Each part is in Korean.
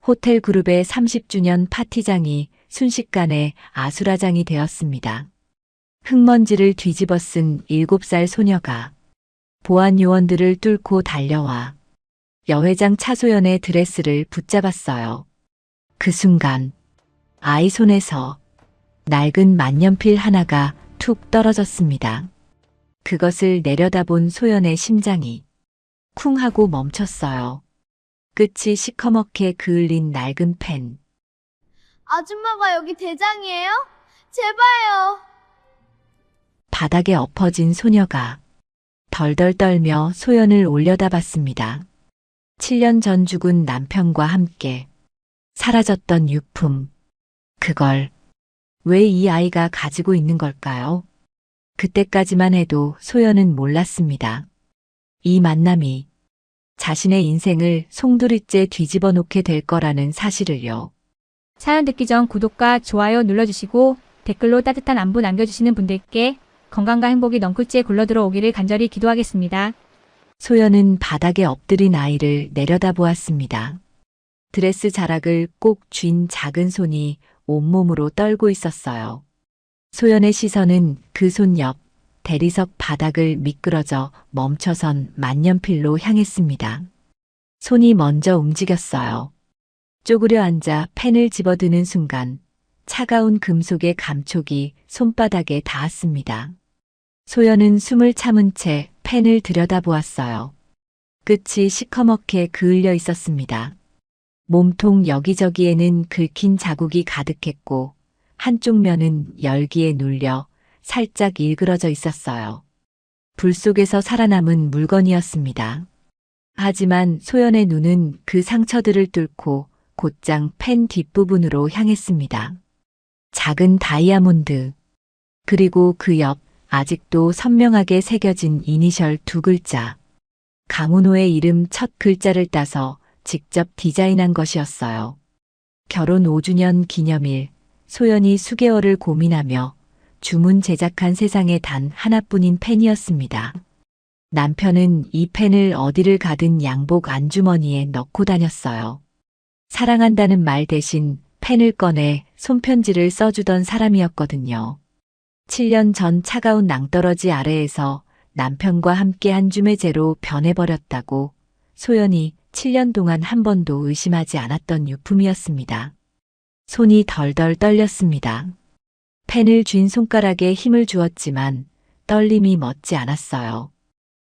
호텔 그룹의 30주년 파티장이 순식간에 아수라장이 되었습니다. 흙먼지를 뒤집어 쓴 7살 소녀가 보안 요원들을 뚫고 달려와 여회장 차소연의 드레스를 붙잡았어요. 그 순간 아이 손에서 낡은 만년필 하나가 툭 떨어졌습니다. 그것을 내려다본 소연의 심장이 쿵 하고 멈췄어요. 끝이 시커멓게 그을린 낡은 펜. 아줌마가 여기 대장이에요? 제발요. 바닥에 엎어진 소녀가 덜덜 떨며 소연을 올려다봤습니다. 7년 전 죽은 남편과 함께 사라졌던 유품. 그걸 왜 이 아이가 가지고 있는 걸까요? 그때까지만 해도 소연은 몰랐습니다. 이 만남이 자신의 인생을 송두리째 뒤집어 놓게 될 거라는 사실을요. 사연 듣기 전 구독과 좋아요 눌러주시고 댓글로 따뜻한 안부 남겨주시는 분들께 건강과 행복이 넝쿨지에 굴러들어 오기를 간절히 기도하겠습니다. 소연은 바닥에 엎드린 아이를 내려다보았습니다. 드레스 자락을 꼭 쥔 작은 손이 온몸으로 떨고 있었어요. 소연의 시선은 그 손 옆 대리석 바닥을 미끄러져 멈춰선 만년필로 향했습니다. 손이 먼저 움직였어요. 쪼그려 앉아 펜을 집어드는 순간 차가운 금속의 감촉이 손바닥에 닿았습니다. 소연은 숨을 참은 채 펜을 들여다보았어요. 끝이 시커멓게 그을려 있었습니다. 몸통 여기저기에는 긁힌 자국이 가득했고 한쪽 면은 열기에 눌려 살짝 일그러져 있었어요. 불 속에서 살아남은 물건이었습니다. 하지만 소연의 눈은 그 상처들을 뚫고 곧장 펜 뒷부분으로 향했습니다. 작은 다이아몬드, 그리고 그 옆 아직도 선명하게 새겨진 이니셜 2글자. 강은호의 이름 첫 글자를 따서 직접 디자인한 것이었어요. 결혼 5주년 기념일, 소연이 수개월을 고민하며 주문 제작한 세상에 단 하나뿐인 펜이었습니다. 남편은 이 펜을 어디를 가든 양복 안주머니에 넣고 다녔어요. 사랑한다는 말 대신 펜을 꺼내 손편지를 써주던 사람이었거든요. 7년 전 차가운 낭떠러지 아래에서 남편과 함께 한 줌의 재로 변해버렸다고 소연이 7년 동안 한 번도 의심하지 않았던 유품이었습니다. 손이 덜덜 떨렸습니다. 펜을 쥔 손가락에 힘을 주었지만 떨림이 멎지 않았어요.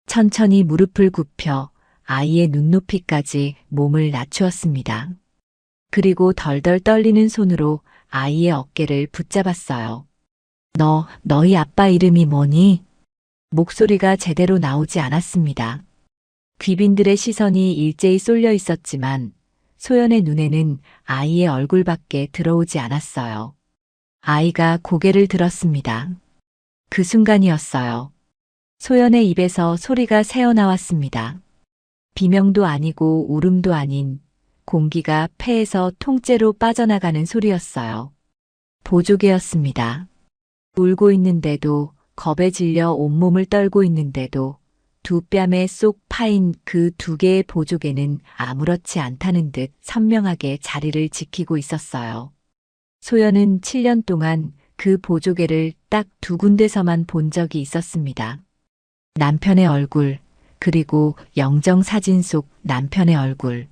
천천히 무릎을 굽혀 아이의 눈높이까지 몸을 낮추었습니다. 그리고 덜덜 떨리는 손으로 아이의 어깨를 붙잡았어요. 너희 아빠 이름이 뭐니? 목소리가 제대로 나오지 않았습니다. 귀빈들의 시선이 일제히 쏠려 있었지만 소연의 눈에는 아이의 얼굴밖에 들어오지 않았어요. 아이가 고개를 들었습니다. 그 순간이었어요. 소연의 입에서 소리가 새어나왔습니다. 비명도 아니고 울음도 아닌 공기가 폐에서 통째로 빠져나가는 소리였어요. 보조개였습니다. 울고 있는데도 겁에 질려 온몸을 떨고 있는데도 두 뺨에 쏙 파인 그 2개의 보조개는 아무렇지 않다는 듯 선명하게 자리를 지키고 있었어요. 소연은 7년 동안 그 보조개를 딱 2군데서만 본 적이 있었습니다. 남편의 얼굴, 그리고 영정사진 속 남편의 얼굴.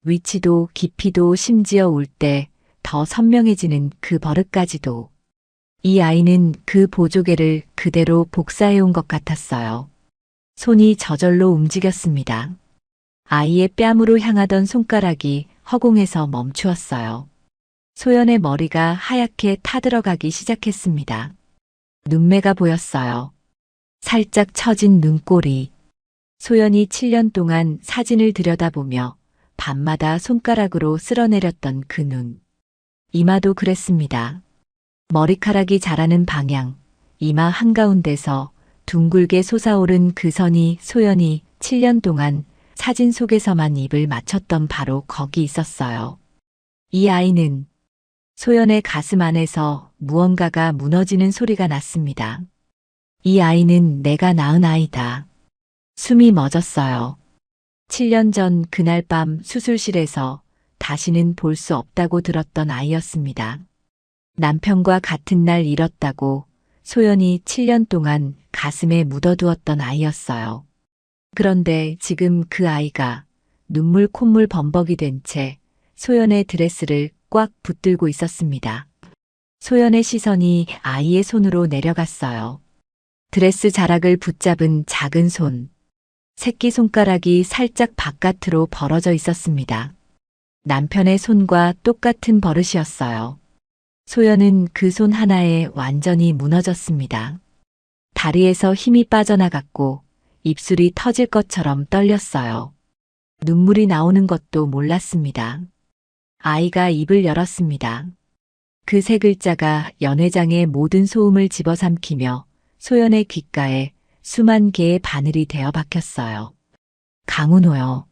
위치도 깊이도 심지어 울 때 더 선명해지는 그 버릇까지도. 이 아이는 그 보조개를 그대로 복사해온 것 같았어요. 손이 저절로 움직였습니다. 아이의 뺨으로 향하던 손가락이 허공에서 멈추었어요. 소연의 머리가 하얗게 타들어가기 시작했습니다. 눈매가 보였어요. 살짝 처진 눈꼬리. 소연이 7년 동안 사진을 들여다보며 밤마다 손가락으로 쓸어내렸던 그 눈. 이마도 그랬습니다. 머리카락이 자라는 방향, 이마 한가운데서 둥글게 솟아오른 그 선이 소연이 7년 동안 사진 속에서만 입을 맞췄던 바로 거기 있었어요. 이 아이는 소연의 가슴 안에서 무언가가 무너지는 소리가 났습니다. 이 아이는 내가 낳은 아이다. 숨이 멎었어요. 7년 전 그날 밤 수술실에서 다시는 볼 수 없다고 들었던 아이였습니다. 남편과 같은 날 잃었다고 소연이 7년 동안 가슴에 묻어두었던 아이였어요. 그런데 지금 그 아이가 눈물 콧물 범벅이 된 채 소연의 드레스를 꽉 붙들고 있었습니다. 소연의 시선이 아이의 손으로 내려갔어요. 드레스 자락을 붙잡은 작은 손. 새끼손가락이 살짝 바깥으로 벌어져 있었습니다. 남편의 손과 똑같은 버릇이었어요. 소연은 그 손 하나에 완전히 무너졌습니다. 다리에서 힘이 빠져나갔고 입술이 터질 것처럼 떨렸어요. 눈물이 나오는 것도 몰랐습니다. 아이가 입을 열었습니다. 그 세 글자가 연회장의 모든 소음을 집어삼키며 소연의 귓가에 수만 개의 바늘이 되어 박혔어요. 강은호요.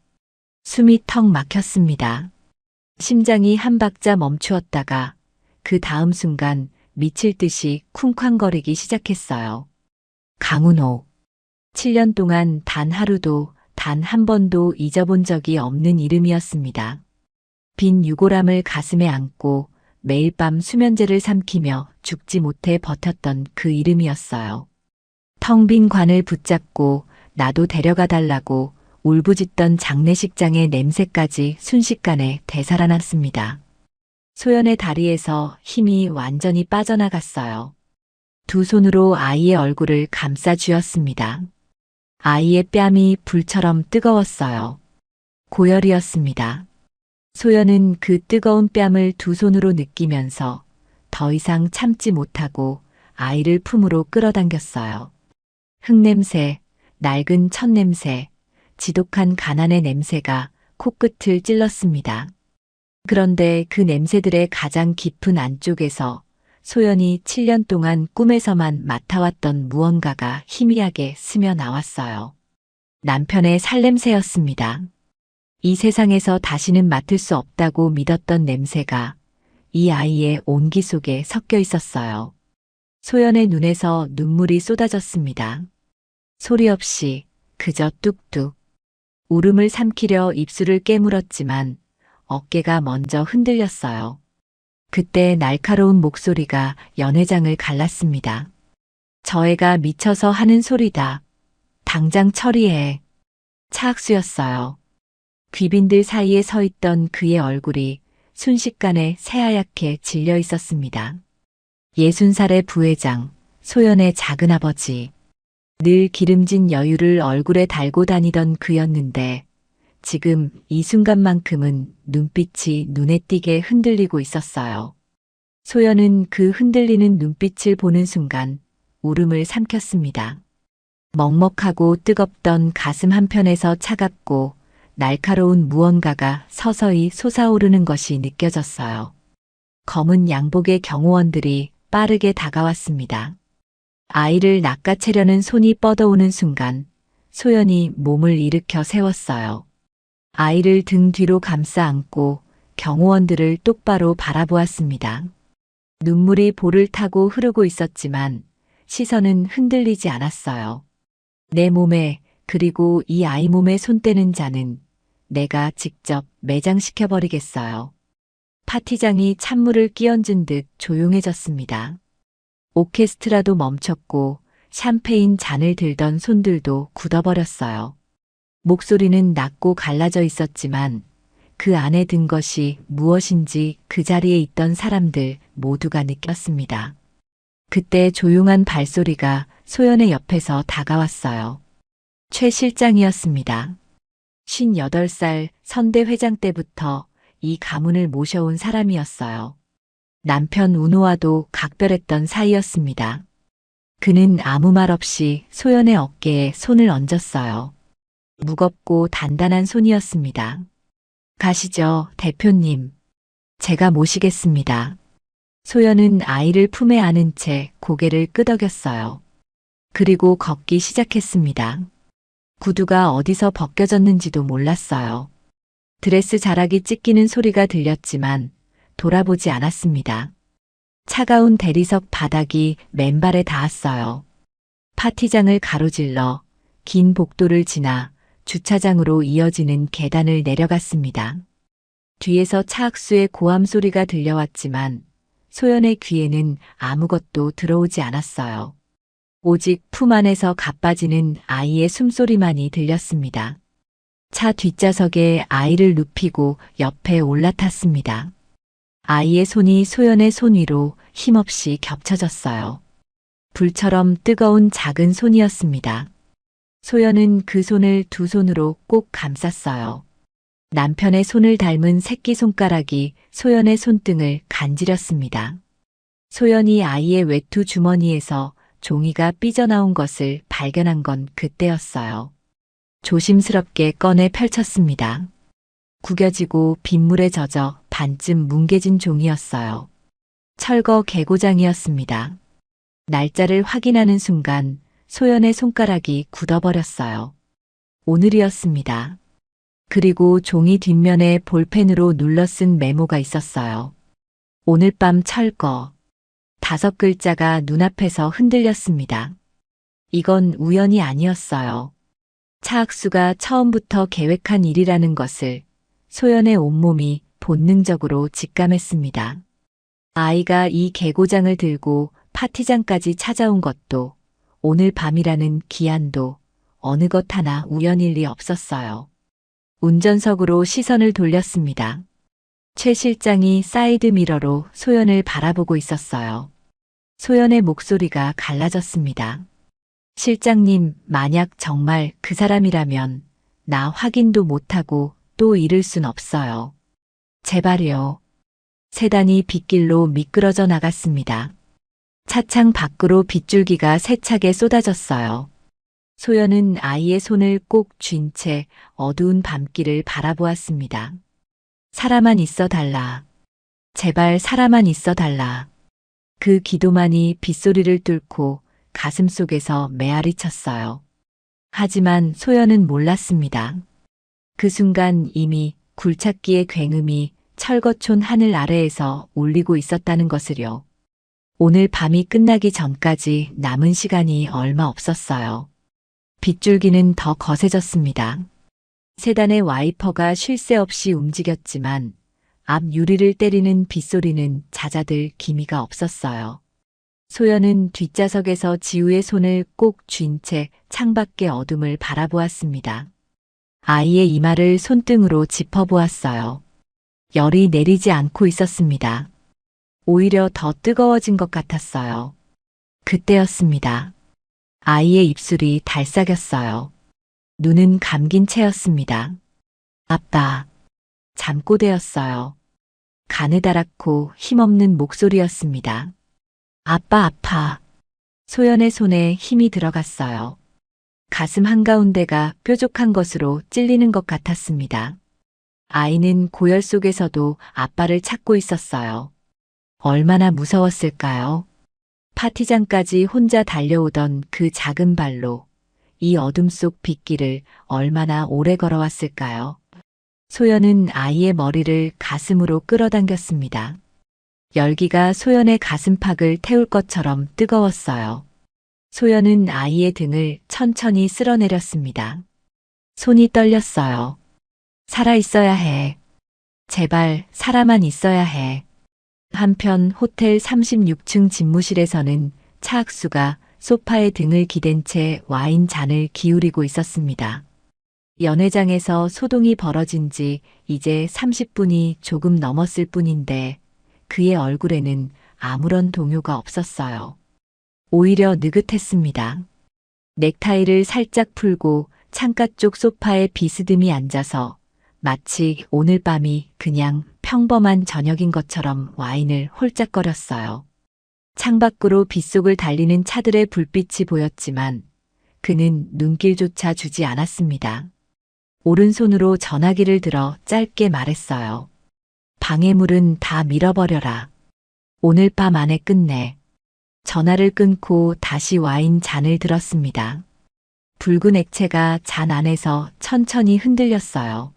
숨이 턱 막혔습니다. 심장이 한 박자 멈추었다가 그 다음 순간 미칠 듯이 쿵쾅거리기 시작했어요. 강은호. 7년 동안 단 하루도 단 한 번도 잊어본 적이 없는 이름이었습니다. 빈 유골함을 가슴에 안고 매일 밤 수면제를 삼키며 죽지 못해 버텼던 그 이름이었어요. 텅 빈 관을 붙잡고 나도 데려가 달라고 울부짖던 장례식장의 냄새까지 순식간에 되살아났습니다. 소연의 다리에서 힘이 완전히 빠져나갔어요. 두 손으로 아이의 얼굴을 감싸 쥐었습니다. 아이의 뺨이 불처럼 뜨거웠어요. 고열이었습니다. 소연은 그 뜨거운 뺨을 두 손으로 느끼면서 더 이상 참지 못하고 아이를 품으로 끌어당겼어요. 흙냄새, 낡은 천냄새, 지독한 가난의 냄새가 코끝을 찔렀습니다. 그런데 그 냄새들의 가장 깊은 안쪽에서 소연이 7년 동안 꿈에서만 맡아왔던 무언가가 희미하게 스며 나왔어요. 남편의 살냄새였습니다. 이 세상에서 다시는 맡을 수 없다고 믿었던 냄새가 이 아이의 온기 속에 섞여 있었어요. 소연의 눈에서 눈물이 쏟아졌습니다. 소리 없이 그저 뚝뚝. 울음을 삼키려 입술을 깨물었지만 어깨가 먼저 흔들렸어요. 그때 날카로운 목소리가 연회장을 갈랐습니다. 저 애가 미쳐서 하는 소리다. 당장 처리해. 차악수였어요. 귀빈들 사이에 서 있던 그의 얼굴이 순식간에 새하얗게 질려 있었습니다. 60살의 부회장, 소연의 작은아버지. 늘 기름진 여유를 얼굴에 달고 다니던 그였는데 지금 이 순간만큼은 눈빛이 눈에 띄게 흔들리고 있었어요. 소연은 그 흔들리는 눈빛을 보는 순간 울음을 삼켰습니다. 먹먹하고 뜨겁던 가슴 한편에서 차갑고 날카로운 무언가가 서서히 솟아오르는 것이 느껴졌어요. 검은 양복의 경호원들이 빠르게 다가왔습니다. 아이를 낚아채려는 손이 뻗어오는 순간 소연이 몸을 일으켜 세웠어요. 아이를 등 뒤로 감싸 안고 경호원들을 똑바로 바라보았습니다. 눈물이 볼을 타고 흐르고 있었지만 시선은 흔들리지 않았어요. 내 몸에 그리고 이 아이 몸에 손 떼는 자는 내가 직접 매장시켜버리겠어요. 파티장이 찬물을 끼얹은 듯 조용해졌습니다. 오케스트라도 멈췄고 샴페인 잔을 들던 손들도 굳어버렸어요. 목소리는 낮고 갈라져 있었지만 그 안에 든 것이 무엇인지 그 자리에 있던 사람들 모두가 느꼈습니다. 그때 조용한 발소리가 소연의 옆에서 다가왔어요. 최 실장이었습니다. 58살 선대 회장 때부터 이 가문을 모셔온 사람이었어요. 남편 운호와도 각별했던 사이였습니다. 그는 아무 말 없이 소연의 어깨에 손을 얹었어요. 무겁고 단단한 손이었습니다. 가시죠, 대표님. 제가 모시겠습니다. 소연은 아이를 품에 안은 채 고개를 끄덕였어요. 그리고 걷기 시작했습니다. 구두가 어디서 벗겨졌는지도 몰랐어요. 드레스 자락이 찢기는 소리가 들렸지만 돌아보지 않았습니다. 차가운 대리석 바닥이 맨발에 닿았어요. 파티장을 가로질러 긴 복도를 지나 주차장으로 이어지는 계단을 내려갔습니다. 뒤에서 차악수의 고함 소리가 들려왔지만 소연의 귀에는 아무것도 들어오지 않았어요. 오직 품 안에서 가빠지는 아이의 숨소리만이 들렸습니다. 차 뒷좌석에 아이를 눕히고 옆에 올라탔습니다. 아이의 손이 소연의 손 위로 힘없이 겹쳐졌어요. 불처럼 뜨거운 작은 손이었습니다. 소연은 그 손을 두 손으로 꼭 감쌌어요. 남편의 손을 닮은 새끼손가락이 소연의 손등을 간지렸습니다. 소연이 아이의 외투 주머니에서 종이가 삐져나온 것을 발견한 건 그때였어요. 조심스럽게 꺼내 펼쳤습니다. 구겨지고 빗물에 젖어 반쯤 뭉개진 종이였어요. 철거 개고장이었습니다. 날짜를 확인하는 순간 소연의 손가락이 굳어버렸어요. 오늘이었습니다. 그리고 종이 뒷면에 볼펜으로 눌러 쓴 메모가 있었어요. 오늘 밤 철거. 5글자가 눈앞에서 흔들렸습니다. 이건 우연이 아니었어요. 차악수가 처음부터 계획한 일이라는 것을 소연의 온몸이 본능적으로 직감했습니다. 아이가 이 개고장을 들고 파티장까지 찾아온 것도 오늘 밤이라는 기한도 어느 것 하나 우연일 리 없었어요. 운전석으로 시선을 돌렸습니다. 최 실장이 사이드 미러로 소연을 바라보고 있었어요. 소연의 목소리가 갈라졌습니다. 실장님, 만약 정말 그 사람이라면 나 확인도 못하고 또 잃을 순 없어요. 제발요. 세단이 빗길로 미끄러져 나갔습니다. 차창 밖으로 빗줄기가 세차게 쏟아졌어요. 소연은 아이의 손을 꼭 쥔 채 어두운 밤길을 바라보았습니다. 사람만 있어 달라. 제발 사람만 있어 달라. 그 기도만이 빗소리를 뚫고 가슴 속에서 메아리 쳤어요. 하지만 소연은 몰랐습니다. 그 순간 이미 굴착기의 굉음이 철거촌 하늘 아래에서 울리고 있었다는 것을요. 오늘 밤이 끝나기 전까지 남은 시간이 얼마 없었어요. 빗줄기는 더 거세졌습니다. 세단의 와이퍼가 쉴 새 없이 움직였지만 앞 유리를 때리는 빗소리는 잦아들 기미가 없었어요. 소연은 뒷좌석에서 지우의 손을 꼭 쥔 채 창밖의 어둠을 바라보았습니다. 아이의 이마를 손등으로 짚어보았어요. 열이 내리지 않고 있었습니다. 오히려 더 뜨거워진 것 같았어요. 그때였습니다. 아이의 입술이 달싹였어요. 눈은 감긴 채였습니다. 아빠. 잠꼬대였어요. 가느다랗고 힘없는 목소리였습니다. 아빠 아파. 소연의 손에 힘이 들어갔어요. 가슴 한가운데가 뾰족한 것으로 찔리는 것 같았습니다. 아이는 고열 속에서도 아빠를 찾고 있었어요. 얼마나 무서웠을까요? 파티장까지 혼자 달려오던 그 작은 발로 이 어둠 속 빗길을 얼마나 오래 걸어왔을까요? 소연은 아이의 머리를 가슴으로 끌어당겼습니다. 열기가 소연의 가슴팍을 태울 것처럼 뜨거웠어요. 소연은 아이의 등을 천천히 쓸어내렸습니다. 손이 떨렸어요. 살아있어야 해. 제발 살아만 있어야 해. 한편 호텔 36층 집무실에서는 차악수가 소파에 등을 기댄 채 와인 잔을 기울이고 있었습니다. 연회장에서 소동이 벌어진 지 이제 30분이 조금 넘었을 뿐인데 그의 얼굴에는 아무런 동요가 없었어요. 오히려 느긋했습니다. 넥타이를 살짝 풀고 창가 쪽 소파에 비스듬히 앉아서 마치 오늘 밤이 그냥 평범한 저녁인 것처럼 와인을 홀짝거렸어요. 창밖으로 빗속을 달리는 차들의 불빛이 보였지만 그는 눈길조차 주지 않았습니다. 오른손으로 전화기를 들어 짧게 말했어요. 방해물은 다 밀어버려라. 오늘 밤 안에 끝내. 전화를 끊고 다시 와인 잔을 들었습니다. 붉은 액체가 잔 안에서 천천히 흔들렸어요.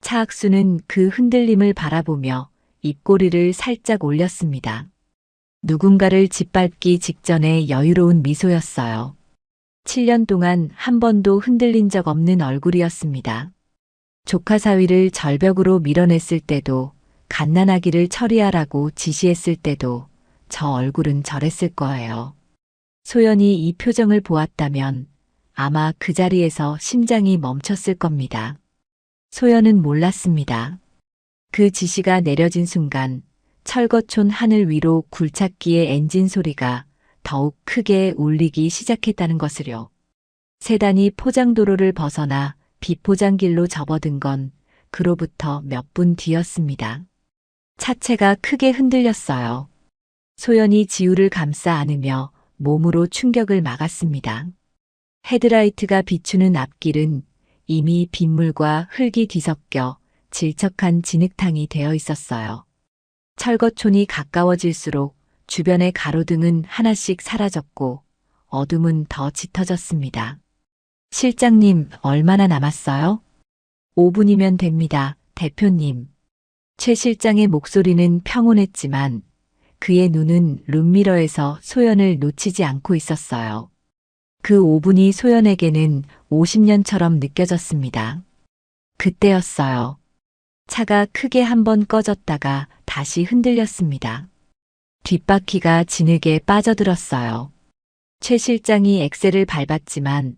차악수는 그 흔들림을 바라보며 입꼬리를 살짝 올렸습니다. 누군가를 짓밟기 직전의 여유로운 미소였어요. 7년 동안 한 번도 흔들린 적 없는 얼굴이었습니다. 조카 사위를 절벽으로 밀어냈을 때도, 갓난아기를 처리하라고 지시했을 때도 저 얼굴은 저랬을 거예요. 소연이 이 표정을 보았다면 아마 그 자리에서 심장이 멈췄을 겁니다. 소연은 몰랐습니다. 그 지시가 내려진 순간 철거촌 하늘 위로 굴착기의 엔진 소리가 더욱 크게 울리기 시작했다는 것을요. 세단이 포장도로를 벗어나 비포장길로 접어든 건 그로부터 몇 분 뒤였습니다. 차체가 크게 흔들렸어요. 소연이 지우를 감싸 안으며 몸으로 충격을 막았습니다. 헤드라이트가 비추는 앞길은 이미 빗물과 흙이 뒤섞여 질척한 진흙탕이 되어 있었어요. 철거촌이 가까워질수록 주변의 가로등은 하나씩 사라졌고 어둠은 더 짙어졌습니다. 실장님, 얼마나 남았어요? 5분이면 됩니다, 대표님. 최 실장의 목소리는 평온했지만 그의 눈은 룸미러에서 소연을 놓치지 않고 있었어요. 그 5분이 소연에게는 50년처럼 느껴졌습니다. 그때였어요. 차가 크게 한번 꺼졌다가 다시 흔들렸습니다. 뒷바퀴가 진흙에 빠져들었어요. 최 실장이 엑셀을 밟았지만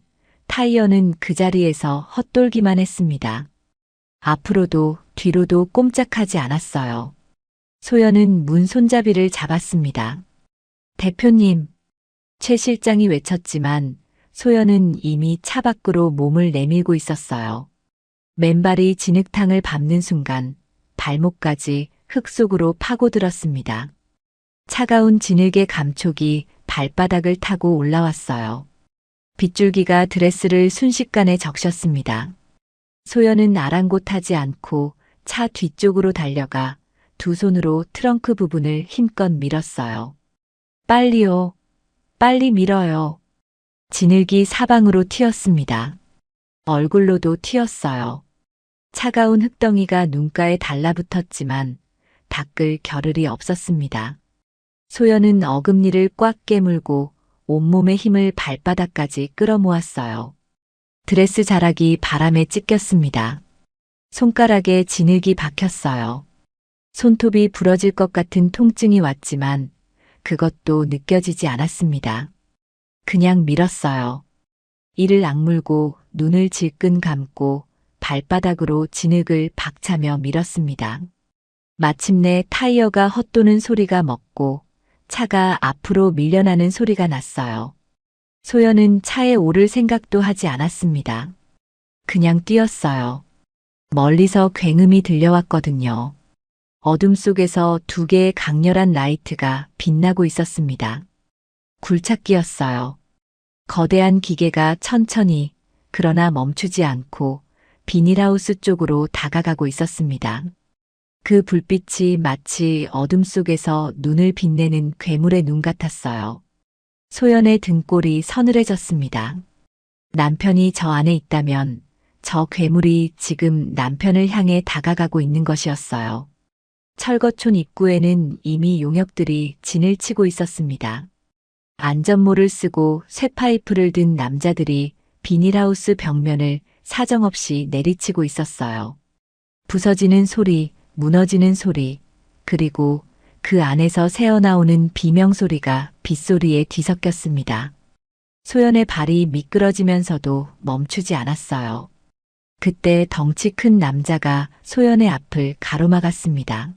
타이어는 그 자리에서 헛돌기만 했습니다. 앞으로도 뒤로도 꼼짝하지 않았어요. 소연은 문 손잡이를 잡았습니다. 대표님, 최 실장이 외쳤지만 소연은 이미 차 밖으로 몸을 내밀고 있었어요. 맨발이 진흙탕을 밟는 순간 발목까지 흙 속으로 파고들었습니다. 차가운 진흙의 감촉이 발바닥을 타고 올라왔어요. 빗줄기가 드레스를 순식간에 적셨습니다. 소연은 아랑곳하지 않고 차 뒤쪽으로 달려가 두 손으로 트렁크 부분을 힘껏 밀었어요. 빨리요. 빨리 밀어요. 진흙이 사방으로 튀었습니다. 얼굴로도 튀었어요. 차가운 흙덩이가 눈가에 달라붙었지만 닦을 겨를이 없었습니다. 소연은 어금니를 꽉 깨물고 온몸의 힘을 발바닥까지 끌어모았어요. 드레스 자락이 바람에 찢겼습니다. 손가락에 진흙이 박혔어요. 손톱이 부러질 것 같은 통증이 왔지만 그것도 느껴지지 않았습니다. 그냥 밀었어요. 이를 악물고 눈을 질끈 감고 발바닥으로 진흙을 박차며 밀었습니다. 마침내 타이어가 헛도는 소리가 멎고 차가 앞으로 밀려나는 소리가 났어요. 소연은 차에 오를 생각도 하지 않았습니다. 그냥 뛰었어요. 멀리서 굉음이 들려왔거든요. 어둠 속에서 두 개의 강렬한 라이트가 빛나고 있었습니다. 굴착기였어요. 거대한 기계가 천천히 그러나 멈추지 않고 비닐하우스 쪽으로 다가가고 있었습니다. 그 불빛이 마치 어둠 속에서 눈을 빛내는 괴물의 눈 같았어요. 소연의 등골이 서늘해졌습니다. 남편이 저 안에 있다면 저 괴물이 지금 남편을 향해 다가가고 있는 것이었어요. 철거촌 입구에는 이미 용역들이 진을 치고 있었습니다. 안전모를 쓰고 쇠파이프를 든 남자들이 비닐하우스 벽면을 사정없이 내리치고 있었어요. 부서지는 소리, 무너지는 소리, 그리고 그 안에서 새어나오는 비명소리가 빗소리에 뒤섞였습니다. 소연의 발이 미끄러지면서도 멈추지 않았어요. 그때 덩치 큰 남자가 소연의 앞을 가로막았습니다.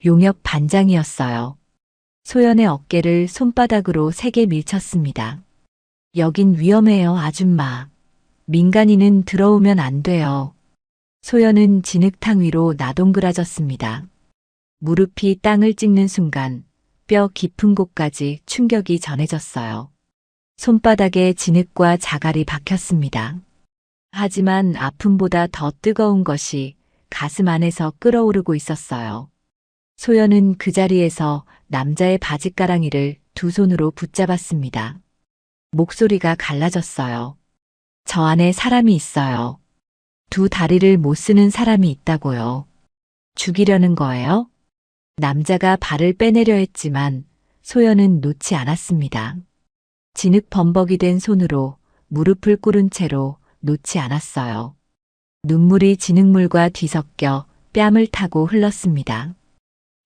용역 반장이었어요. 소연의 어깨를 손바닥으로 세게 밀쳤습니다. 여긴 위험해요, 아줌마. 민간인은 들어오면 안 돼요. 소연은 진흙탕 위로 나동그라졌습니다. 무릎이 땅을 찍는 순간 뼈 깊은 곳까지 충격이 전해졌어요. 손바닥에 진흙과 자갈이 박혔습니다. 하지만 아픔보다 더 뜨거운 것이 가슴 안에서 끓어오르고 있었어요. 소연은 그 자리에서 남자의 바짓가랑이를 두 손으로 붙잡았습니다. 목소리가 갈라졌어요. 저 안에 사람이 있어요. 두 다리를 못 쓰는 사람이 있다고요. 죽이려는 거예요? 남자가 발을 빼내려 했지만 소연은 놓지 않았습니다. 진흙 범벅이 된 손으로 무릎을 꿇은 채로 놓지 않았어요. 눈물이 진흙물과 뒤섞여 뺨을 타고 흘렀습니다.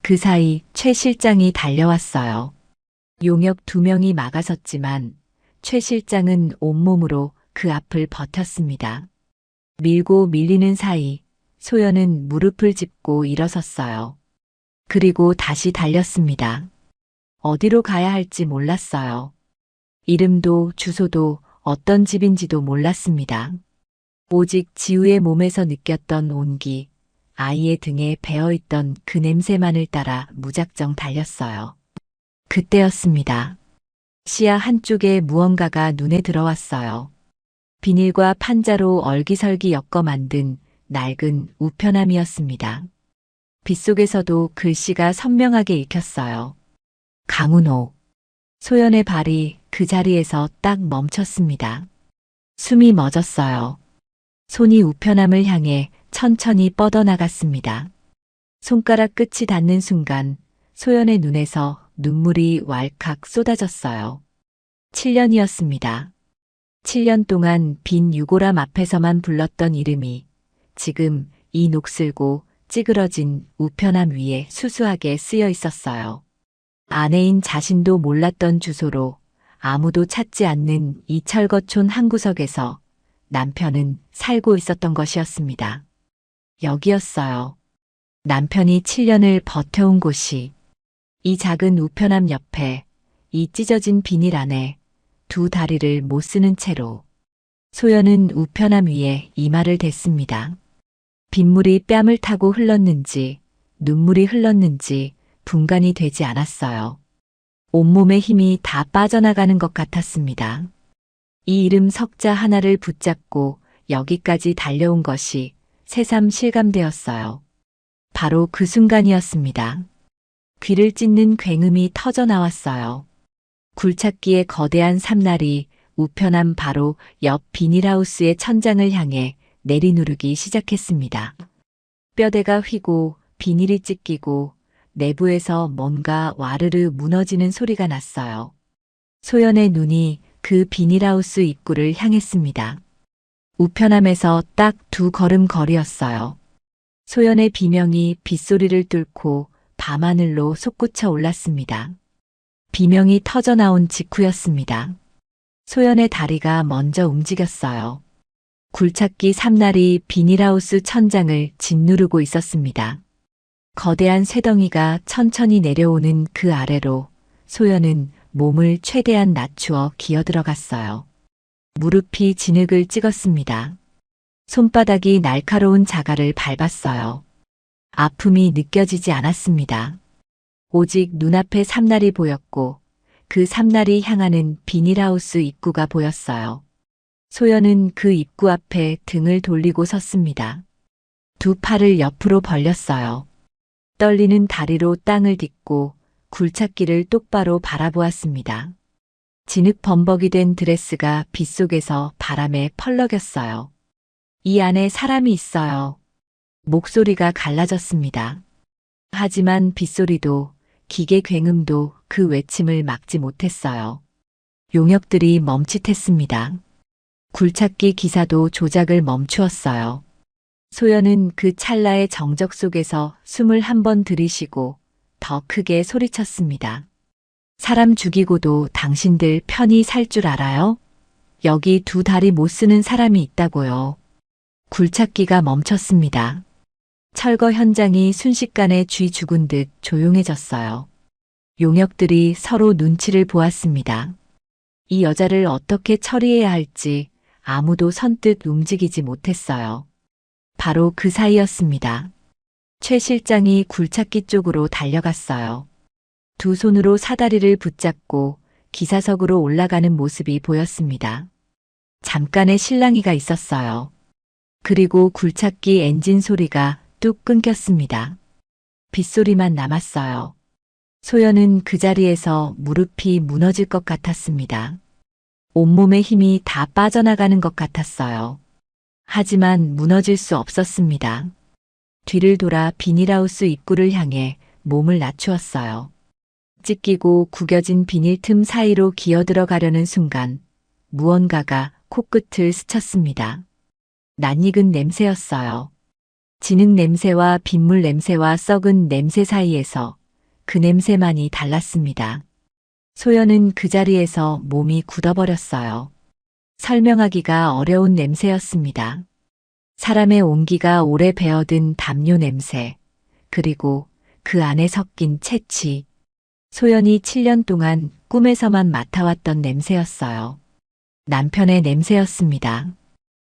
그 사이 최 실장이 달려왔어요. 용역 2명이 막아섰지만 최 실장은 온몸으로 그 앞을 버텼습니다. 밀고 밀리는 사이 소연은 무릎을 짚고 일어섰어요. 그리고 다시 달렸습니다. 어디로 가야 할지 몰랐어요. 이름도 주소도 어떤 집인지도 몰랐습니다. 오직 지우의 몸에서 느꼈던 온기, 아이의 등에 배어있던 그 냄새만을 따라 무작정 달렸어요. 그때였습니다. 시야 한쪽에 무언가가 눈에 들어왔어요. 비닐과 판자로 얼기설기 엮어 만든 낡은 우편함이었습니다. 빗속에서도 글씨가 선명하게 읽혔어요. 강운호. 소연의 발이 그 자리에서 딱 멈췄습니다. 숨이 멎었어요. 손이 우편함을 향해 천천히 뻗어나갔습니다. 손가락 끝이 닿는 순간 소연의 눈에서 눈물이 왈칵 쏟아졌어요. 7년이었습니다. 7년 동안 빈 유골함 앞에서만 불렀던 이름이 지금 이 녹슬고 찌그러진 우편함 위에 수수하게 쓰여 있었어요. 아내인 자신도 몰랐던 주소로 아무도 찾지 않는 이 철거촌 한 구석에서 남편은 살고 있었던 것이었습니다. 여기였어요. 남편이 7년을 버텨온 곳이. 이 작은 우편함 옆에, 이 찢어진 비닐 안에 두 다리를 못 쓰는 채로 소연은 우편함 위에 이마를 댔습니다. 빗물이 뺨을 타고 흘렀는지 눈물이 흘렀는지 분간이 되지 않았어요. 온몸의 힘이 다 빠져나가는 것 같았습니다. 이 이름 석자 하나를 붙잡고 여기까지 달려온 것이 새삼 실감되었어요. 바로 그 순간이었습니다. 귀를 찢는 굉음이 터져 나왔어요. 굴착기의 거대한 삼날이 우편함 바로 옆 비닐하우스의 천장을 향해 내리누르기 시작했습니다. 뼈대가 휘고 비닐이 찢기고 내부에서 뭔가 와르르 무너지는 소리가 났어요. 소연의 눈이 그 비닐하우스 입구를 향했습니다. 우편함에서 딱 2걸음 거리였어요. 소연의 비명이 빗소리를 뚫고 밤하늘로 솟구쳐 올랐습니다. 비명이 터져 나온 직후였습니다. 소연의 다리가 먼저 움직였어요. 굴착기 삼날이 비닐하우스 천장을 짓누르고 있었습니다. 거대한 쇠덩이가 천천히 내려오는 그 아래로 소연은 몸을 최대한 낮추어 기어들어갔어요. 무릎이 진흙을 찍었습니다. 손바닥이 날카로운 자갈을 밟았어요. 아픔이 느껴지지 않았습니다. 오직 눈앞에 삼날이 보였고 그 삼날이 향하는 비닐하우스 입구가 보였어요. 소연은 그 입구 앞에 등을 돌리고 섰습니다. 2 팔을 옆으로 벌렸어요. 떨리는 다리로 땅을 딛고 굴착기를 똑바로 바라보았습니다. 진흙 범벅이 된 드레스가 빗속에서 바람에 펄럭였어요. 이 안에 사람이 있어요. 목소리가 갈라졌습니다. 하지만 빗소리도 기계 굉음도 그 외침을 막지 못했어요. 용역들이 멈칫했습니다. 굴착기 기사도 조작을 멈추었어요. 소연은 그 찰나의 정적 속에서 숨을 한 번 들이쉬고 더 크게 소리쳤습니다. 사람 죽이고도 당신들 편히 살 줄 알아요? 여기 2 다리 못 쓰는 사람이 있다고요. 굴착기가 멈췄습니다. 철거 현장이 순식간에 쥐 죽은 듯 조용해졌어요. 용역들이 서로 눈치를 보았습니다. 이 여자를 어떻게 처리해야 할지 아무도 선뜻 움직이지 못했어요. 바로 그 사이였습니다. 최 실장이 굴착기 쪽으로 달려갔어요. 2 손으로 사다리를 붙잡고 기사석으로 올라가는 모습이 보였습니다. 잠깐의 실랑이가 있었어요. 그리고 굴착기 엔진 소리가 뚝 끊겼습니다. 빗소리만 남았어요. 소연은 그 자리에서 무릎이 무너질 것 같았습니다. 온몸의 힘이 다 빠져나가는 것 같았어요. 하지만 무너질 수 없었습니다. 뒤를 돌아 비닐하우스 입구를 향해 몸을 낮추었어요. 찢기고 구겨진 비닐 틈 사이로 기어들어가려는 순간 무언가가 코끝을 스쳤습니다. 낯익은 냄새였어요. 진흙 냄새와 빗물 냄새와 썩은 냄새 사이에서 그 냄새만이 달랐습니다. 소연은 그 자리에서 몸이 굳어버렸어요. 설명하기가 어려운 냄새였습니다. 사람의 온기가 오래 배어든 담요 냄새, 그리고 그 안에 섞인 채취. 소연이 7년 동안 꿈에서만 맡아왔던 냄새였어요. 남편의 냄새였습니다.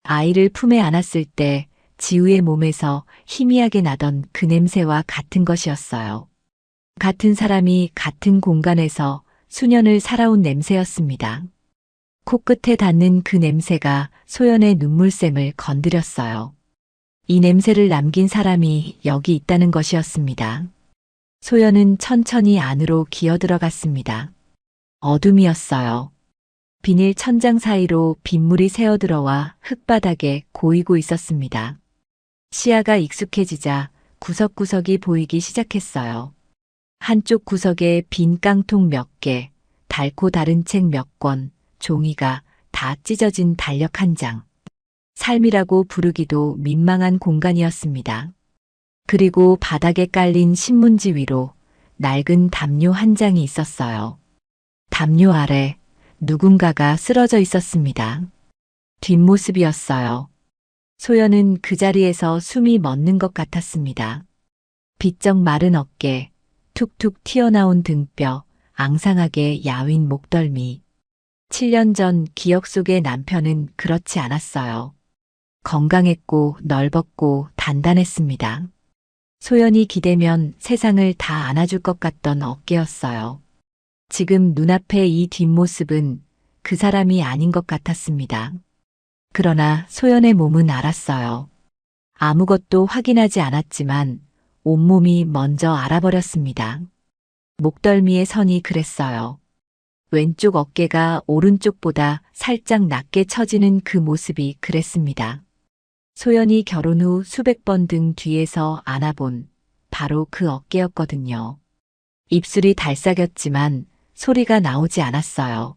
아이를 품에 안았을 때 지우의 몸에서 희미하게 나던 그 냄새와 같은 것이었어요. 같은 사람이 같은 공간에서 수년을 살아온 냄새였습니다. 코끝에 닿는 그 냄새가 소연의 눈물샘을 건드렸어요. 이 냄새를 남긴 사람이 여기 있다는 것이었습니다. 소연은 천천히 안으로 기어들어갔습니다. 어둠이었어요. 비닐 천장 사이로 빗물이 새어들어와 흙바닥에 고이고 있었습니다. 시야가 익숙해지자 구석구석이 보이기 시작했어요. 한쪽 구석에 빈 깡통 몇 개, 닳고 다른 책 몇 권, 종이가 다 찢어진 달력 한 장. 삶이라고 부르기도 민망한 공간이었습니다. 그리고 바닥에 깔린 신문지 위로 낡은 담요 한 장이 있었어요. 담요 아래 누군가가 쓰러져 있었습니다. 뒷모습이었어요. 소연은 그 자리에서 숨이 멎는 것 같았습니다. 비쩍 마른 어깨, 툭툭 튀어나온 등뼈, 앙상하게 야윈 목덜미. 7년 전 기억 속의 남편은 그렇지 않았어요. 건강했고 넓었고 단단했습니다. 소연이 기대면 세상을 다 안아줄 것 같던 어깨였어요. 지금 눈앞의 이 뒷모습은 그 사람이 아닌 것 같았습니다. 그러나 소연의 몸은 알았어요. 아무것도 확인하지 않았지만 온몸이 먼저 알아버렸습니다. 목덜미의 선이 그랬어요. 왼쪽 어깨가 오른쪽보다 살짝 낮게 처지는 그 모습이 그랬습니다. 소연이 결혼 후 수백 번 등 뒤에서 안아본 바로 그 어깨였거든요. 입술이 달싹였지만 소리가 나오지 않았어요.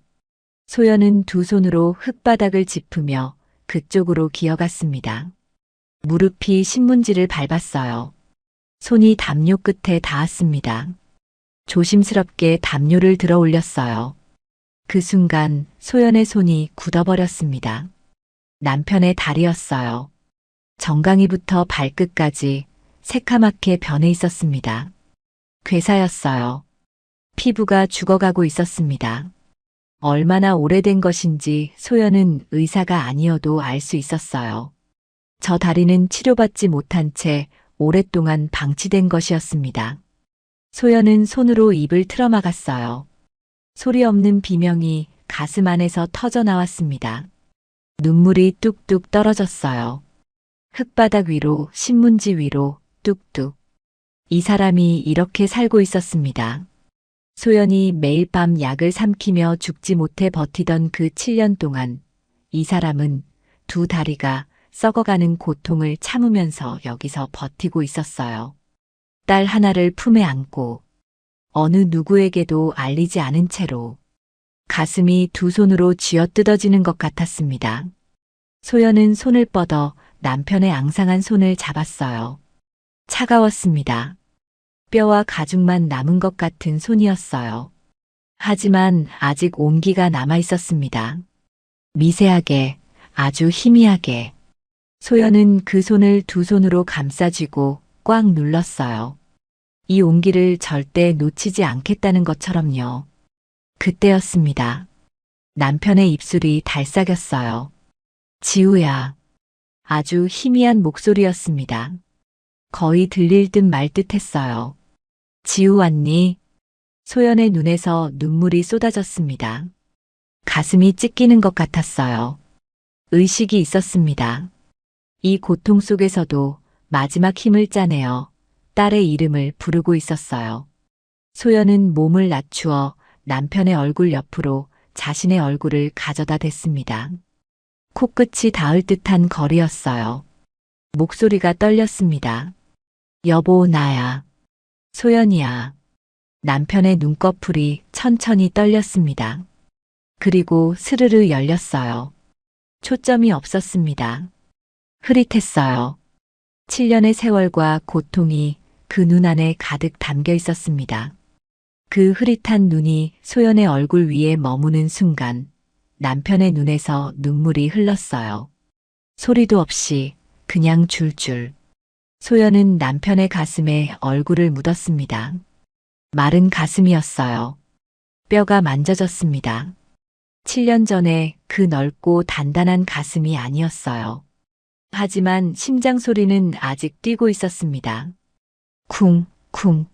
소연은 두 손으로 흙바닥을 짚으며 그쪽으로 기어갔습니다. 무릎이 신문지를 밟았어요. 손이 담요 끝에 닿았습니다. 조심스럽게 담요를 들어 올렸어요. 그 순간 소연의 손이 굳어버렸습니다. 남편의 다리였어요. 정강이부터 발끝까지 새카맣게 변해 있었습니다. 괴사였어요. 피부가 죽어가고 있었습니다. 얼마나 오래된 것인지 소연은 의사가 아니어도 알 수 있었어요. 저 다리는 치료받지 못한 채 오랫동안 방치된 것이었습니다. 소연은 손으로 입을 틀어막았어요. 소리 없는 비명이 가슴 안에서 터져 나왔습니다. 눈물이 뚝뚝 떨어졌어요. 흙바닥 위로, 신문지 위로, 뚝뚝. 이 사람이 이렇게 살고 있었습니다. 소연이 매일 밤 약을 삼키며 죽지 못해 버티던 그 7년 동안 이 사람은 두 다리가 썩어가는 고통을 참으면서 여기서 버티고 있었어요. 딸 하나를 품에 안고 어느 누구에게도 알리지 않은 채로 가슴이 두 손으로 쥐어뜯어지는 것 같았습니다. 소연은 손을 뻗어 남편의 앙상한 손을 잡았어요. 차가웠습니다. 뼈와 가죽만 남은 것 같은 손이었어요. 하지만 아직 온기가 남아 있었습니다. 미세하게, 아주 희미하게. 소연은 그 손을 두 손으로 감싸쥐고 꽉 눌렀어요. 이 온기를 절대 놓치지 않겠다는 것처럼요. 그때였습니다. 남편의 입술이 달싹였어요. 지우야. 아주 희미한 목소리였습니다. 거의 들릴 듯 말 듯 했어요. 지우 왔니? 소연의 눈에서 눈물이 쏟아졌습니다. 가슴이 찢기는 것 같았어요. 의식이 있었습니다. 이 고통 속에서도 마지막 힘을 짜내어 딸의 이름을 부르고 있었어요. 소연은 몸을 낮추어 남편의 얼굴 옆으로 자신의 얼굴을 가져다 댔습니다. 코끝이 닿을 듯한 거리였어요. 목소리가 떨렸습니다. 여보, 나야. 소연이야. 남편의 눈꺼풀이 천천히 떨렸습니다. 그리고 스르르 열렸어요. 초점이 없었습니다. 흐릿했어요. 7년의 세월과 고통이 그 눈 안에 가득 담겨 있었습니다. 그 흐릿한 눈이 소연의 얼굴 위에 머무는 순간 남편의 눈에서 눈물이 흘렀어요. 소리도 없이 그냥 줄줄. 소연은 남편의 가슴에 얼굴을 묻었습니다. 마른 가슴이었어요. 뼈가 만져졌습니다. 7년 전에 그 넓고 단단한 가슴이 아니었어요. 하지만 심장 소리는 아직 뛰고 있었습니다. 쿵, 쿵.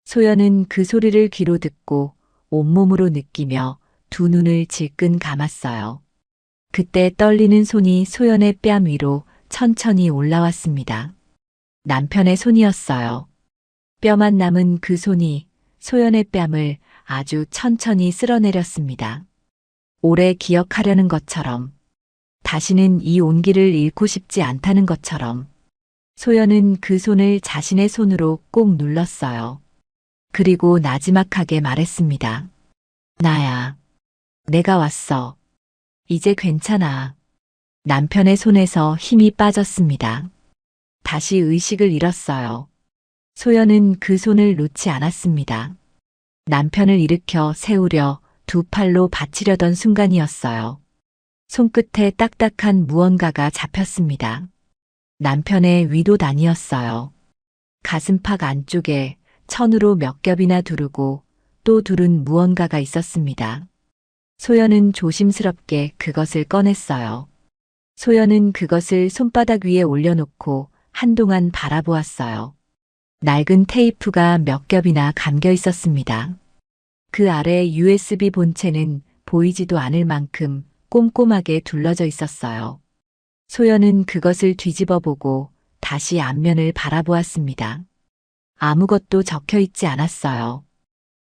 소연은 그 소리를 귀로 듣고 온몸으로 느끼며 두 눈을 질끈 감았어요. 그때 떨리는 손이 소연의 뺨 위로 천천히 올라왔습니다. 남편의 손이었어요. 뼈만 남은 그 손이 소연의 뺨을 아주 천천히 쓸어내렸습니다. 오래 기억하려는 것처럼, 다시는 이 온기를 잃고 싶지 않다는 것처럼, 소연은 그 손을 자신의 손으로 꼭 눌렀어요. 그리고 나지막하게 말했습니다. 나야. 내가 왔어. 이제 괜찮아. 남편의 손에서 힘이 빠졌습니다. 다시 의식을 잃었어요. 소연은 그 손을 놓지 않았습니다. 남편을 일으켜 세우려 두 팔로 받치려던 순간이었어요. 손끝에 딱딱한 무언가가 잡혔습니다. 남편의 위도단이었어요. 가슴팍 안쪽에 천으로 몇 겹이나 두르고 또 두른 무언가가 있었습니다. 소연은 조심스럽게 그것을 꺼냈어요. 소연은 그것을 손바닥 위에 올려놓고 한동안 바라보았어요. 낡은 테이프가 몇 겹이나 감겨 있었습니다. 그 아래 USB 본체는 보이지도 않을 만큼 꼼꼼하게 둘러져 있었어요. 소연은 그것을 뒤집어 보고 다시 앞면을 바라보았습니다. 아무것도 적혀 있지 않았어요.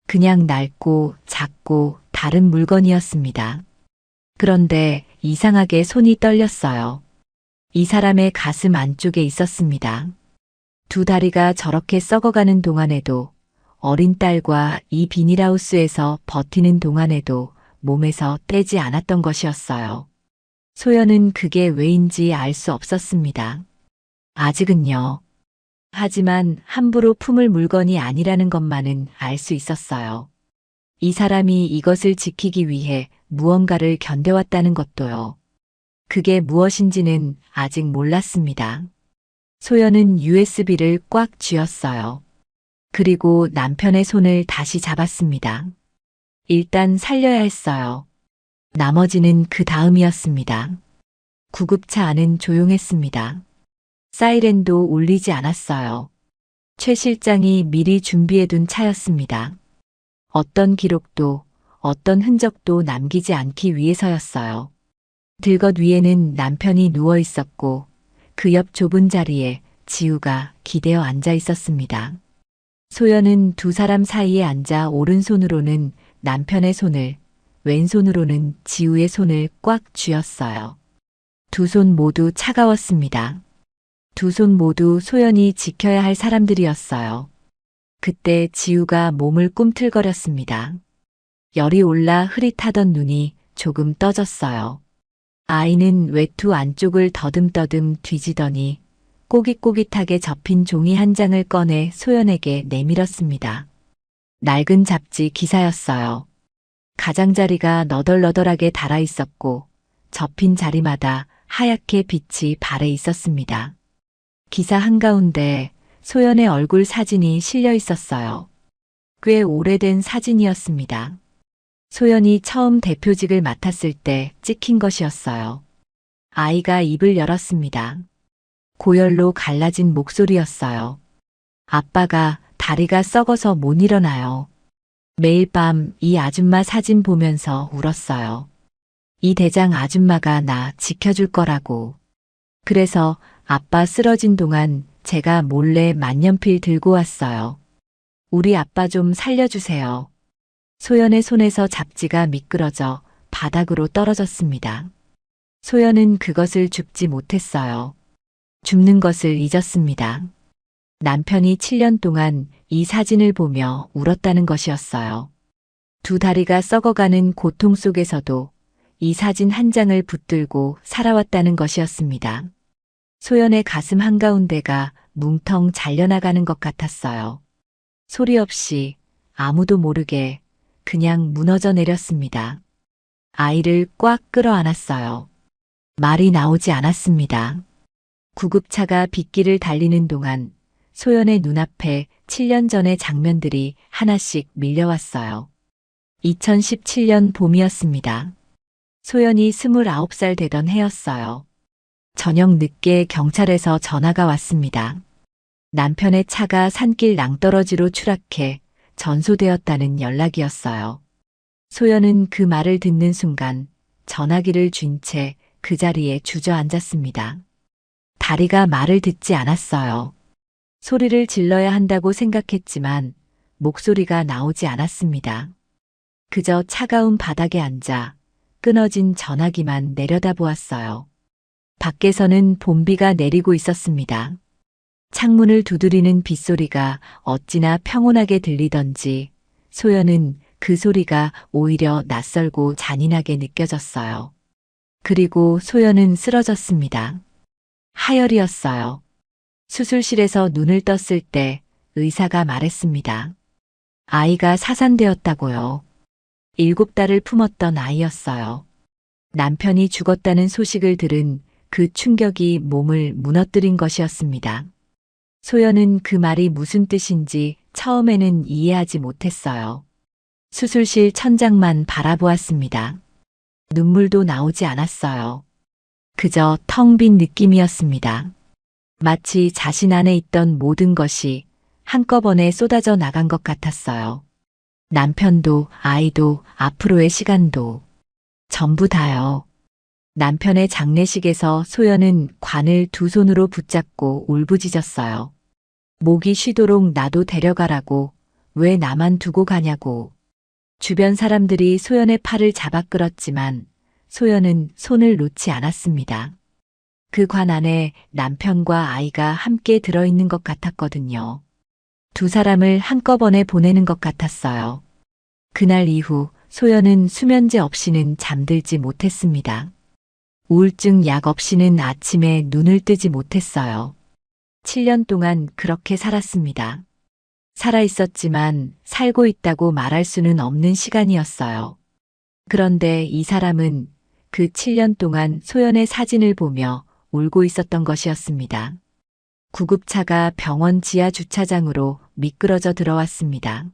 그냥 낡고 작고 다른 물건이었습니다. 그런데 이상하게 손이 떨렸어요. 이 사람의 가슴 안쪽에 있었습니다. 두 다리가 저렇게 썩어가는 동안에도, 어린 딸과 이 비닐하우스에서 버티는 동안에도 몸에서 떼지 않았던 것이었어요. 소연은 그게 왜인지 알 수 없었습니다. 아직은요. 하지만 함부로 품을 물건이 아니라는 것만은 알 수 있었어요. 이 사람이 이것을 지키기 위해 무언가를 견뎌왔다는 것도요. 그게 무엇인지는 아직 몰랐습니다. 소연은 USB를 꽉 쥐었어요. 그리고 남편의 손을 다시 잡았습니다. 일단 살려야 했어요. 나머지는 그 다음이었습니다. 구급차 안은 조용했습니다. 사이렌도 울리지 않았어요. 최 실장이 미리 준비해둔 차였습니다. 어떤 기록도, 어떤 흔적도 남기지 않기 위해서였어요. 들것 위에는 남편이 누워 있었고 그 옆 좁은 자리에 지우가 기대어 앉아 있었습니다. 소연은 두 사람 사이에 앉아 오른손으로는 남편의 손을, 왼손으로는 지우의 손을 꽉 쥐었어요. 두 손 모두 차가웠습니다. 두 손 모두 소연이 지켜야 할 사람들이었어요. 그때 지우가 몸을 꿈틀거렸습니다. 열이 올라 흐릿하던 눈이 조금 떠졌어요. 아이는 외투 안쪽을 더듬더듬 뒤지더니 꼬깃꼬깃하게 접힌 종이 한 장을 꺼내 소연에게 내밀었습니다. 낡은 잡지 기사였어요. 가장자리가 너덜너덜하게 달아 있었고 접힌 자리마다 하얗게 빛이 발해 있었습니다. 기사 한가운데 소연의 얼굴 사진이 실려 있었어요. 꽤 오래된 사진이었습니다. 소연이 처음 대표직을 맡았을 때 찍힌 것이었어요. 아이가 입을 열었습니다. 고열로 갈라진 목소리였어요. 아빠가 다리가 썩어서 못 일어나요. 매일 밤 이 아줌마 사진 보면서 울었어요. 이 대장 아줌마가 나 지켜줄 거라고. 그래서 아빠 쓰러진 동안 제가 몰래 만년필 들고 왔어요. 우리 아빠 좀 살려주세요. 소연의 손에서 잡지가 미끄러져 바닥으로 떨어졌습니다. 소연은 그것을 줍지 못했어요. 줍는 것을 잊었습니다. 남편이 7년 동안 이 사진을 보며 울었다는 것이었어요. 두 다리가 썩어가는 고통 속에서도 이 사진 한 장을 붙들고 살아왔다는 것이었습니다. 소연의 가슴 한가운데가 뭉텅 잘려나가는 것 같았어요. 소리 없이 아무도 모르게 그냥 무너져 내렸습니다. 아이를 꽉 끌어안았어요. 말이 나오지 않았습니다. 구급차가 빗길을 달리는 동안 소연의 눈앞에 7년 전의 장면들이 하나씩 밀려왔어요. 2017년 봄이었습니다. 소연이 29살 되던 해였어요. 저녁 늦게 경찰에서 전화가 왔습니다. 남편의 차가 산길 낭떠러지로 추락해 전소되었다는 연락이었어요. 소연은 그 말을 듣는 순간 전화기를 쥔 채 그 자리에 주저앉았습니다. 다리가 말을 듣지 않았어요. 소리를 질러야 한다고 생각했지만 목소리가 나오지 않았습니다. 그저 차가운 바닥에 앉아 끊어진 전화기만 내려다보았어요. 밖에서는 봄비가 내리고 있었습니다. 창문을 두드리는 빗소리가 어찌나 평온하게 들리던지 소연은 그 소리가 오히려 낯설고 잔인하게 느껴졌어요. 그리고 소연은 쓰러졌습니다. 하열이었어요. 수술실에서 눈을 떴을 때 의사가 말했습니다. 아이가 사산되었다고요. 7달을 품었던 아이였어요. 남편이 죽었다는 소식을 들은 그 충격이 몸을 무너뜨린 것이었습니다. 소연은 그 말이 무슨 뜻인지 처음에는 이해하지 못했어요. 수술실 천장만 바라보았습니다. 눈물도 나오지 않았어요. 그저 텅 빈 느낌이었습니다. 마치 자신 안에 있던 모든 것이 한꺼번에 쏟아져 나간 것 같았어요. 남편도, 아이도, 앞으로의 시간도. 전부 다요. 남편의 장례식에서 소연은 관을 두 손으로 붙잡고 울부짖었어요. 목이 쉬도록 나도 데려가라고, 왜 나만 두고 가냐고. 주변 사람들이 소연의 팔을 잡아 끌었지만 소연은 손을 놓지 않았습니다. 그 관 안에 남편과 아이가 함께 들어있는 것 같았거든요. 두 사람을 한꺼번에 보내는 것 같았어요. 그날 이후 소연은 수면제 없이는 잠들지 못했습니다. 우울증 약 없이는 아침에 눈을 뜨지 못했어요. 7년 동안 그렇게 살았습니다. 살아있었지만 살고 있다고 말할 수는 없는 시간이었어요. 그런데 이 사람은 그 7년 동안 소연의 사진을 보며 울고 있었던 것이었습니다. 구급차가 병원 지하 주차장으로 미끄러져 들어왔습니다.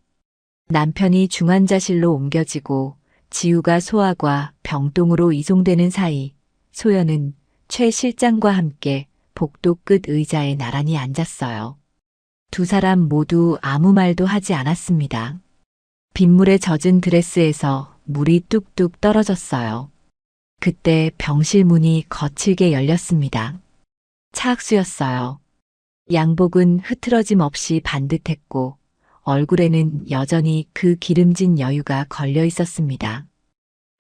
남편이 중환자실로 옮겨지고 지우가 소아과 병동으로 이송되는 사이 소연은 최 실장과 함께 복도 끝 의자에 나란히 앉았어요. 두 사람 모두 아무 말도 하지 않았습니다. 빗물에 젖은 드레스에서 물이 뚝뚝 떨어졌어요. 그때 병실 문이 거칠게 열렸습니다. 차학수였어요. 양복은 흐트러짐 없이 반듯했고 얼굴에는 여전히 그 기름진 여유가 걸려 있었습니다.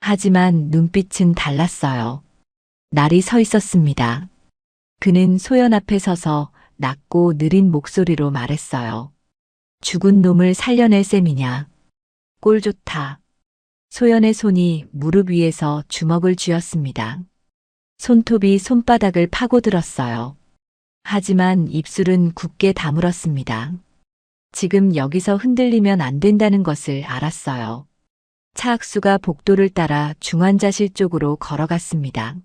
하지만 눈빛은 달랐어요. 날이 서 있었습니다. 그는 소연 앞에 서서 낮고 느린 목소리로 말했어요. 죽은 놈을 살려낼 셈이냐. 꼴 좋다. 소연의 손이 무릎 위에서 주먹을 쥐었습니다. 손톱이 손바닥을 파고들었어요. 하지만 입술은 굳게 다물었습니다. 지금 여기서 흔들리면 안 된다는 것을 알았어요. 차학수가 복도를 따라 중환자실 쪽으로 걸어갔습니다.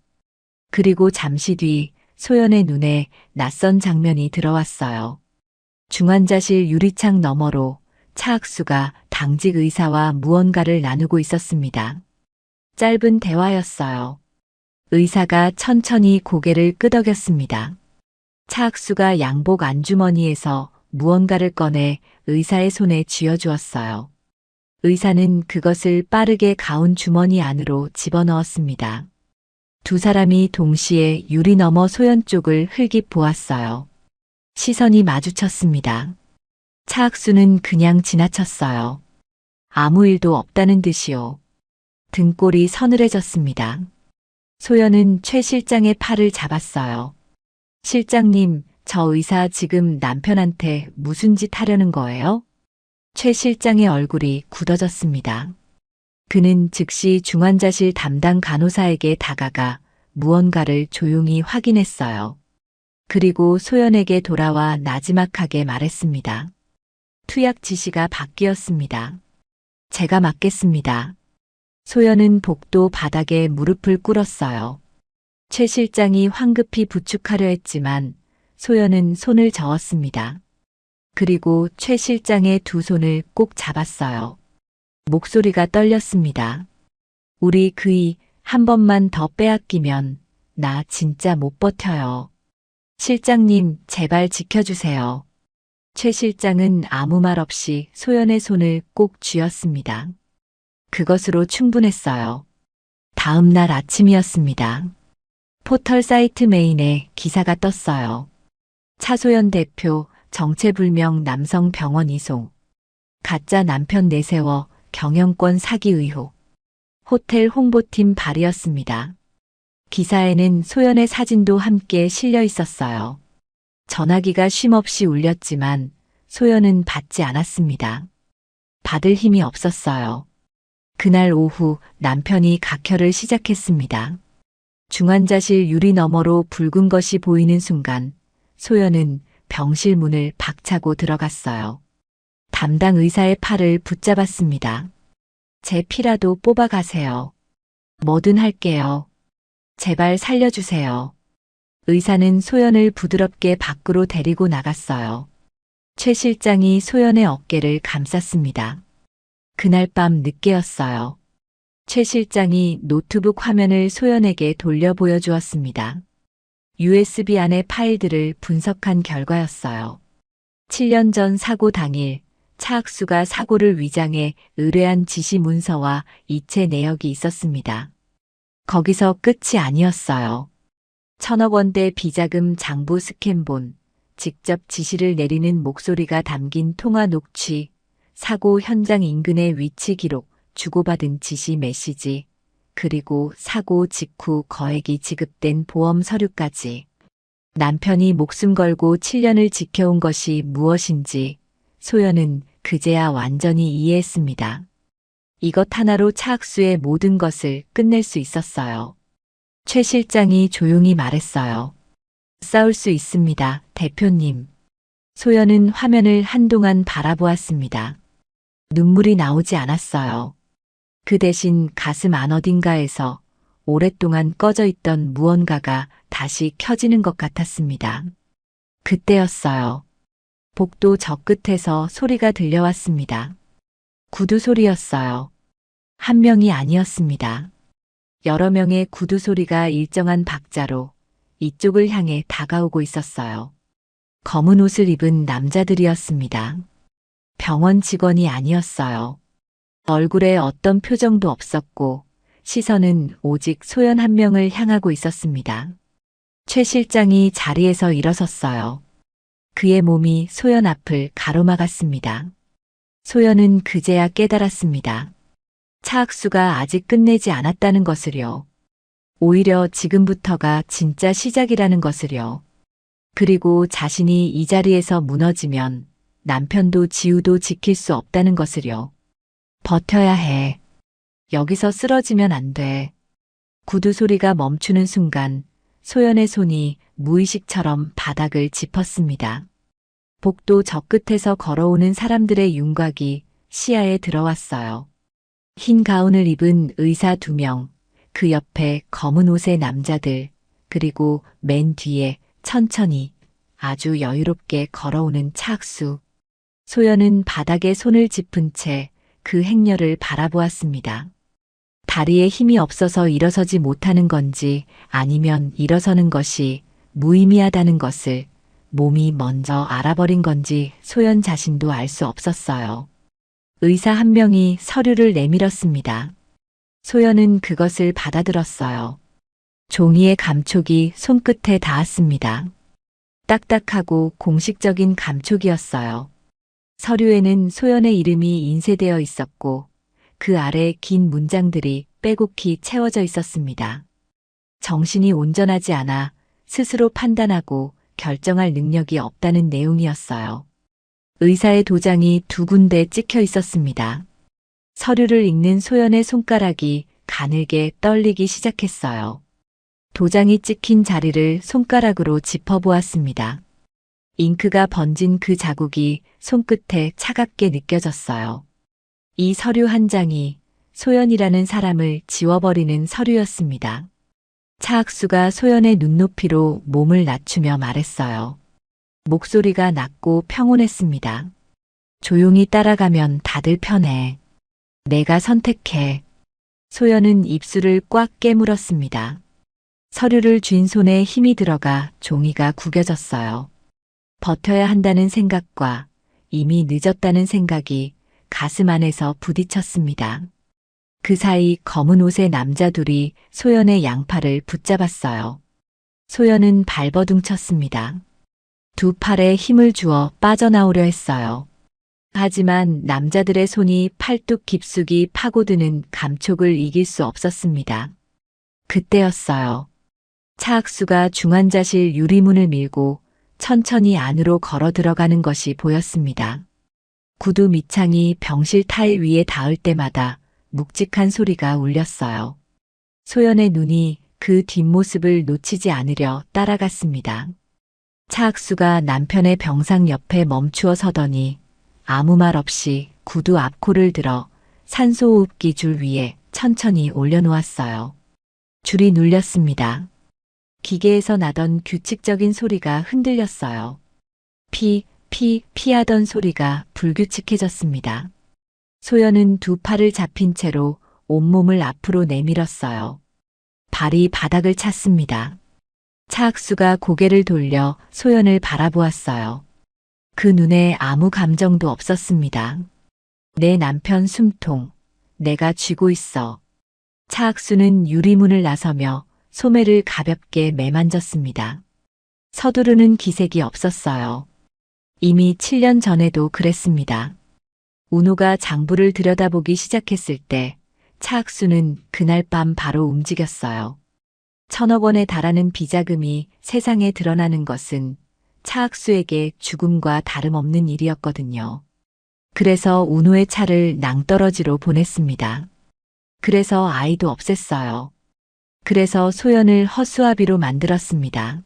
그리고 잠시 뒤 소연의 눈에 낯선 장면이 들어왔어요. 중환자실 유리창 너머로 차학수가 당직 의사와 무언가를 나누고 있었습니다. 짧은 대화였어요. 의사가 천천히 고개를 끄덕였습니다. 차학수가 양복 안주머니에서 무언가를 꺼내 의사의 손에 쥐어주었어요. 의사는 그것을 빠르게 가운 주머니 안으로 집어넣었습니다. 두 사람이 동시에 유리 너머 소연 쪽을 흘깃 보았어요. 시선이 마주쳤습니다. 차학수는 그냥 지나쳤어요. 아무 일도 없다는 듯이요. 등골이 서늘해졌습니다. 소연은 최 실장의 팔을 잡았어요. 실장님, 저 의사 지금 남편한테 무슨 짓 하려는 거예요? 최 실장의 얼굴이 굳어졌습니다. 그는 즉시 중환자실 담당 간호사에게 다가가 무언가를 조용히 확인했어요. 그리고 소연에게 돌아와 나지막하게 말했습니다. 투약 지시가 바뀌었습니다. 제가 맡겠습니다. 소연은 복도 바닥에 무릎을 꿇었어요. 최 실장이 황급히 부축하려 했지만 소연은 손을 저었습니다. 그리고 최 실장의 두 손을 꼭 잡았어요. 목소리가 떨렸습니다. 우리 그이 한 번만 더 빼앗기면 나 진짜 못 버텨요. 실장님, 제발 지켜주세요. 최 실장은 아무 말 없이 소연의 손을 꼭 쥐었습니다. 그것으로 충분했어요. 다음 날 아침이었습니다. 포털 사이트 메인에 기사가 떴어요. 차소연 대표 정체불명 남성 병원 이송. 가짜 남편 내세워 경영권 사기 의혹. 호텔 홍보팀 발이었습니다. 기사에는 소연의 사진도 함께 실려 있었어요. 전화기가 쉼없이 울렸지만 소연은 받지 않았습니다. 받을 힘이 없었어요. 그날 오후 남편이 각혈을 시작했습니다. 중환자실 유리 너머로 붉은 것이 보이는 순간 소연은 병실 문을 박차고 들어갔어요. 담당 의사의 팔을 붙잡았습니다. 제 피라도 뽑아가세요. 뭐든 할게요. 제발 살려주세요. 의사는 소연을 부드럽게 밖으로 데리고 나갔어요. 최 실장이 소연의 어깨를 감쌌습니다. 그날 밤 늦게였어요. 최 실장이 노트북 화면을 소연에게 돌려 보여주었습니다. USB 안의 파일들을 분석한 결과였어요. 7년 전 사고 당일 차학수가 사고를 위장해 의뢰한 지시 문서와 이체 내역이 있었습니다. 거기서 끝이 아니었어요. 1,000억 원대 비자금 장부 스캔본, 직접 지시를 내리는 목소리가 담긴 통화 녹취, 사고 현장 인근의 위치 기록, 주고받은 지시 메시지, 그리고 사고 직후 거액이 지급된 보험 서류까지. 남편이 목숨 걸고 7년을 지켜온 것이 무엇인지 소연은 그제야 완전히 이해했습니다. 이것 하나로 차학수의 모든 것을 끝낼 수 있었어요. 최 실장이 조용히 말했어요. 싸울 수 있습니다, 대표님. 소연은 화면을 한동안 바라보았습니다. 눈물이 나오지 않았어요. 그 대신 가슴 안 어딘가에서 오랫동안 꺼져 있던 무언가가 다시 켜지는 것 같았습니다. 그때였어요. 복도 저 끝에서 소리가 들려왔습니다. 구두 소리였어요. 한 명이 아니었습니다. 여러 명의 구두 소리가 일정한 박자로 이쪽을 향해 다가오고 있었어요. 검은 옷을 입은 남자들이었습니다. 병원 직원이 아니었어요. 얼굴에 어떤 표정도 없었고 시선은 오직 소연 한 명을 향하고 있었습니다. 최 실장이 자리에서 일어섰어요. 그의 몸이 소연 앞을 가로막았습니다. 소연은 그제야 깨달았습니다. 차학수가 아직 끝내지 않았다는 것을요. 오히려 지금부터가 진짜 시작이라는 것을요. 그리고 자신이 이 자리에서 무너지면 남편도 지우도 지킬 수 없다는 것을요. 버텨야 해. 여기서 쓰러지면 안 돼. 구두 소리가 멈추는 순간 소연의 손이 무의식처럼 바닥을 짚었습니다. 복도 저 끝에서 걸어오는 사람들의 윤곽이 시야에 들어왔어요. 흰 가운을 입은 의사 2명, 그 옆에 검은 옷의 남자들, 그리고 맨 뒤에 천천히 아주 여유롭게 걸어오는 차학수. 소연은 바닥에 손을 짚은 채 그 행렬을 바라보았습니다. 다리에 힘이 없어서 일어서지 못하는 건지 아니면 일어서는 것이 무의미하다는 것을 몸이 먼저 알아버린 건지 소연 자신도 알 수 없었어요. 의사 한 명이 서류를 내밀었습니다. 소연은 그것을 받아들었어요. 종이의 감촉이 손끝에 닿았습니다. 딱딱하고 공식적인 감촉이었어요. 서류에는 소연의 이름이 인쇄되어 있었고 그 아래 긴 문장들이 빼곡히 채워져 있었습니다. 정신이 온전하지 않아 스스로 판단하고 결정할 능력이 없다는 내용이었어요. 의사의 도장이 2군데 찍혀 있었습니다. 서류를 읽는 소연의 손가락이 가늘게 떨리기 시작했어요. 도장이 찍힌 자리를 손가락으로 짚어보았습니다. 잉크가 번진 그 자국이 손끝에 차갑게 느껴졌어요. 이 서류 한 장이 소연이라는 사람을 지워버리는 서류였습니다. 차학수가 소연의 눈높이로 몸을 낮추며 말했어요. 목소리가 낮고 평온했습니다. 조용히 따라가면 다들 편해. 내가 선택해. 소연은 입술을 꽉 깨물었습니다. 서류를 쥔 손에 힘이 들어가 종이가 구겨졌어요. 버텨야 한다는 생각과 이미 늦었다는 생각이 가슴 안에서 부딪혔습니다. 그 사이 검은 옷의 남자 둘이 소연의 양팔을 붙잡았어요. 소연은 발버둥쳤습니다. 두 팔에 힘을 주어 빠져나오려 했어요. 하지만 남자들의 손이 팔뚝 깊숙이 파고드는 감촉을 이길 수 없었습니다. 그때였어요. 차학수가 중환자실 유리문을 밀고 천천히 안으로 걸어 들어가는 것이 보였습니다. 구두 밑창이 병실 타일 위에 닿을 때마다 묵직한 소리가 울렸어요. 소연의 눈이 그 뒷모습을 놓치지 않으려 따라갔습니다. 차학수가 남편의 병상 옆에 멈추어 서더니 아무 말 없이 구두 앞코를 들어 산소호흡기 줄 위에 천천히 올려놓았어요. 줄이 눌렸습니다. 기계에서 나던 규칙적인 소리가 흔들렸어요. 피하던 소리가 불규칙해졌습니다. 소연은 두 팔을 잡힌 채로 온몸을 앞으로 내밀었어요. 발이 바닥을 찼습니다. 차학수가 고개를 돌려 소연을 바라보았어요. 그 눈에 아무 감정도 없었습니다. 내 남편 숨통, 내가 쥐고 있어. 차학수는 유리문을 나서며 소매를 가볍게 매만졌습니다. 서두르는 기색이 없었어요. 이미 7년 전에도 그랬습니다. 운호가 장부를 들여다보기 시작했을 때 차학수는 그날 밤 바로 움직였어요. 1,000억 원에 달하는 비자금이 세상에 드러나는 것은 차학수에게 죽음과 다름없는 일이었거든요. 그래서 운호의 차를 낭떠러지로 보냈습니다. 그래서 아이도 없앴어요. 그래서 소연을 허수아비로 만들었습니다.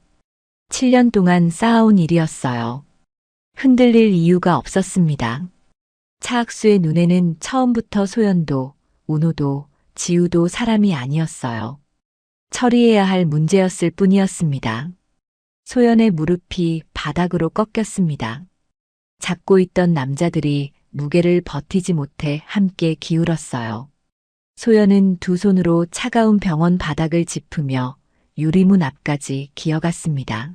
7년 동안 쌓아온 일이었어요. 흔들릴 이유가 없었습니다. 차학수의 눈에는 처음부터 소연도, 운호도, 지우도 사람이 아니었어요. 처리해야 할 문제였을 뿐이었습니다. 소연의 무릎이 바닥으로 꺾였습니다. 잡고 있던 남자들이 무게를 버티지 못해 함께 기울었어요. 소연은 두 손으로 차가운 병원 바닥을 짚으며 유리문 앞까지 기어갔습니다.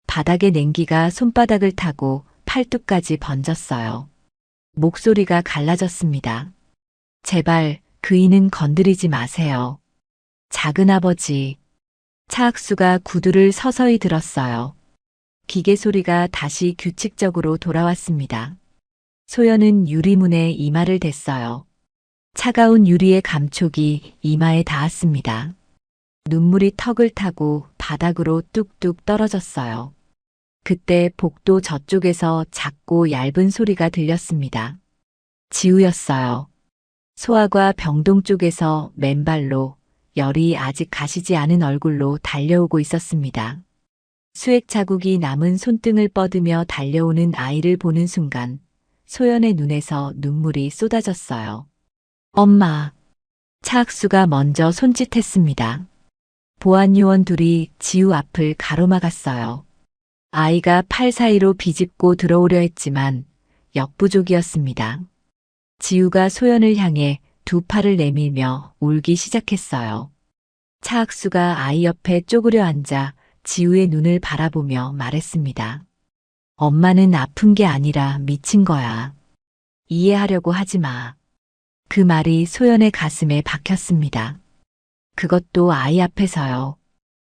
바닥의 냉기가 손바닥을 타고 팔뚝까지 번졌어요. 목소리가 갈라졌습니다. 제발 그이는 건드리지 마세요. 작은아버지. 차학수가 구두를 서서히 들었어요. 기계 소리가 다시 규칙적으로 돌아왔습니다. 소연은 유리문에 이마를 댔어요. 차가운 유리의 감촉이 이마에 닿았습니다. 눈물이 턱을 타고 바닥으로 뚝뚝 떨어졌어요. 그때 복도 저쪽에서 작고 얇은 소리가 들렸습니다. 지우였어요. 소아과 병동 쪽에서 맨발로 열이 아직 가시지 않은 얼굴로 달려오고 있었습니다. 수액 자국이 남은 손등을 뻗으며 달려오는 아이를 보는 순간 소연의 눈에서 눈물이 쏟아졌어요. 엄마. 차학수가 먼저 손짓했습니다. 보안요원 둘이 지우 앞을 가로막았어요. 아이가 팔 사이로 비집고 들어오려 했지만 역부족이었습니다. 지우가 소연을 향해 두 팔을 내밀며 울기 시작했어요. 차학수가 아이 옆에 쪼그려 앉아 지우의 눈을 바라보며 말했습니다. 엄마는 아픈 게 아니라 미친 거야. 이해하려고 하지 마. 그 말이 소연의 가슴에 박혔습니다. 그것도 아이 앞에서요.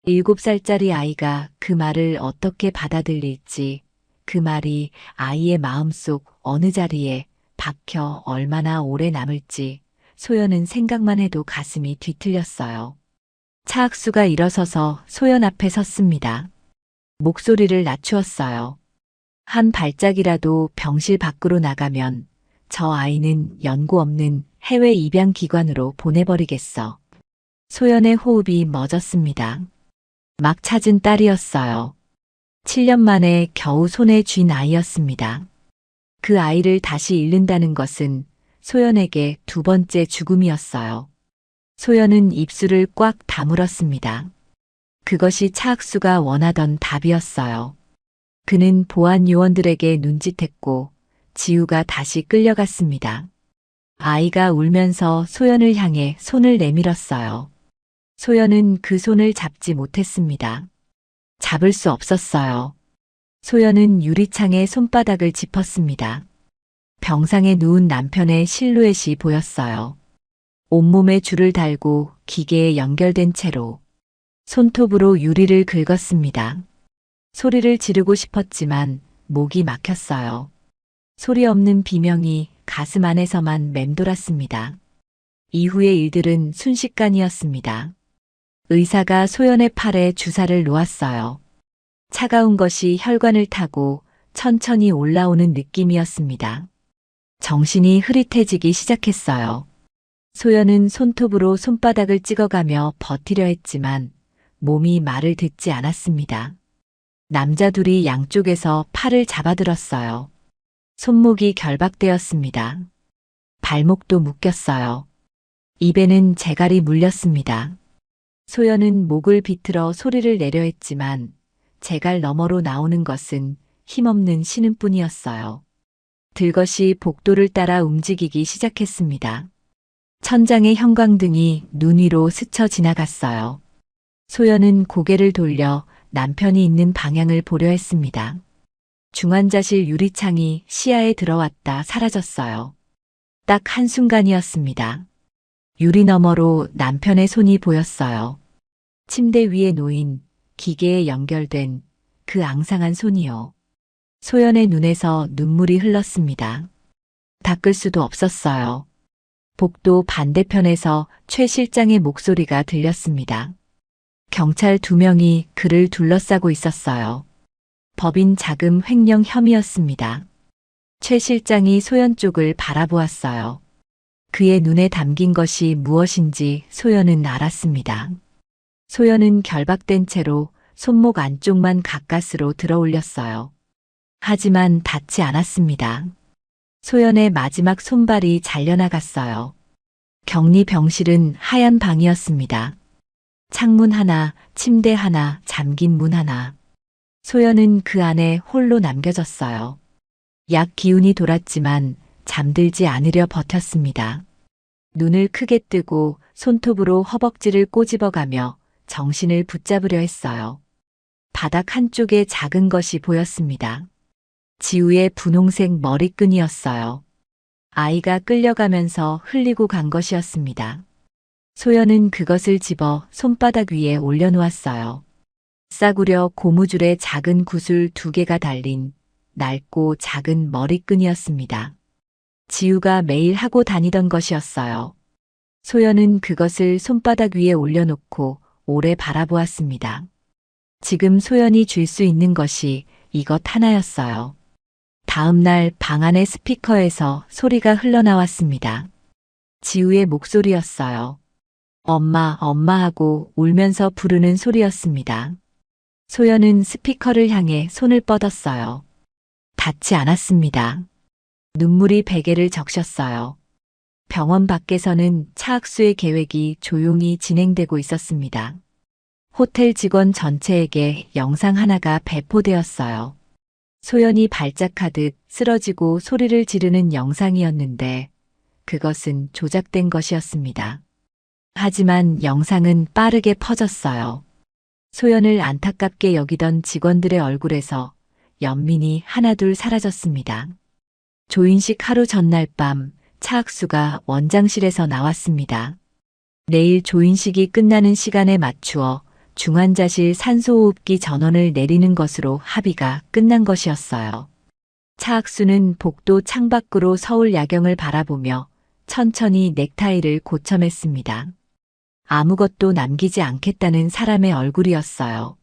7살짜리 아이가 그 말을 어떻게 받아들일지, 그 말이 아이의 마음속 어느 자리에 박혀 얼마나 오래 남을지 소연은 생각만 해도 가슴이 뒤틀렸어요. 차학수가 일어서서 소연 앞에 섰습니다. 목소리를 낮추었어요. 한 발짝이라도 병실 밖으로 나가면 저 아이는 연고 없는 해외 입양 기관으로 보내버리겠어. 소연의 호흡이 멎었습니다. 막 찾은 딸이었어요. 7년 만에 겨우 손에 쥔 아이였습니다. 그 아이를 다시 잃는다는 것은 소연에게 두 번째 죽음이었어요. 소연은 입술을 꽉 다물었습니다. 그것이 차학수가 원하던 답이었어요. 그는 보안 요원들에게 눈짓했고 지우가 다시 끌려갔습니다. 아이가 울면서 소연을 향해 손을 내밀었어요. 소연은 그 손을 잡지 못했습니다. 잡을 수 없었어요. 소연은 유리창에 손바닥을 짚었습니다. 병상에 누운 남편의 실루엣이 보였어요. 온몸에 줄을 달고 기계에 연결된 채로 손톱으로 유리를 긁었습니다. 소리를 지르고 싶었지만 목이 막혔어요. 소리 없는 비명이 가슴 안에서만 맴돌았습니다. 이후의 일들은 순식간이었습니다. 의사가 소연의 팔에 주사를 놓았어요. 차가운 것이 혈관을 타고 천천히 올라오는 느낌이었습니다. 정신이 흐릿해지기 시작했어요. 소연은 손톱으로 손바닥을 찍어가며 버티려 했지만 몸이 말을 듣지 않았습니다. 남자 둘이 양쪽에서 팔을 잡아들었어요. 손목이 결박되었습니다. 발목도 묶였어요. 입에는 재갈이 물렸습니다. 소연은 목을 비틀어 소리를 내려 했지만 재갈 너머로 나오는 것은 힘없는 신음뿐이었어요. 들것이 복도를 따라 움직이기 시작했습니다. 천장의 형광등이 눈 위로 스쳐 지나갔어요. 소연은 고개를 돌려 남편이 있는 방향을 보려 했습니다. 중환자실 유리창이 시야에 들어왔다 사라졌어요. 딱 한순간이었습니다. 유리 너머로 남편의 손이 보였어요. 침대 위에 놓인 기계에 연결된 그 앙상한 손이요. 소연의 눈에서 눈물이 흘렀습니다. 닦을 수도 없었어요. 복도 반대편에서 최 실장의 목소리가 들렸습니다. 경찰 2명이 그를 둘러싸고 있었어요. 법인 자금 횡령 혐의였습니다. 최 실장이 소연 쪽을 바라보았어요. 그의 눈에 담긴 것이 무엇인지 소연은 알았습니다. 소연은 결박된 채로 손목 안쪽만 가까스로 들어 올렸어요. 하지만 닿지 않았습니다. 소연의 마지막 손발이 잘려나갔어요. 격리 병실은 하얀 방이었습니다. 창문 하나, 침대 하나, 잠긴 문 하나. 소연은 그 안에 홀로 남겨졌어요. 약 기운이 돌았지만 잠들지 않으려 버텼습니다. 눈을 크게 뜨고 손톱으로 허벅지를 꼬집어가며 정신을 붙잡으려 했어요. 바닥 한쪽에 작은 것이 보였습니다. 지우의 분홍색 머리끈이었어요. 아이가 끌려가면서 흘리고 간 것이었습니다. 소연은 그것을 집어 손바닥 위에 올려놓았어요. 싸구려 고무줄에 작은 구슬 2개가 달린 낡고 작은 머리끈이었습니다. 지우가 매일 하고 다니던 것이었어요. 소연은 그것을 손바닥 위에 올려놓고 오래 바라보았습니다. 지금 소연이 줄 수 있는 것이 이것 하나였어요. 다음 날 방 안의 스피커에서 소리가 흘러나왔습니다. 지우의 목소리였어요. 엄마, 엄마 하고 울면서 부르는 소리였습니다. 소연은 스피커를 향해 손을 뻗었어요. 닿지 않았습니다. 눈물이 베개를 적셨어요. 병원 밖에서는 차학수의 계획이 조용히 진행되고 있었습니다. 호텔 직원 전체에게 영상 하나가 배포되었어요. 소연이 발작하듯 쓰러지고 소리를 지르는 영상이었는데 그것은 조작된 것이었습니다. 하지만 영상은 빠르게 퍼졌어요. 소연을 안타깝게 여기던 직원들의 얼굴에서 연민이 하나둘 사라졌습니다. 조인식 하루 전날 밤 차학수가 원장실에서 나왔습니다. 내일 조인식이 끝나는 시간에 맞추어 중환자실 산소호흡기 전원을 내리는 것으로 합의가 끝난 것이었어요. 차학수는 복도 창밖으로 서울 야경을 바라보며 천천히 넥타이를 고쳐맸습니다. 아무것도 남기지 않겠다는 사람의 얼굴이었어요.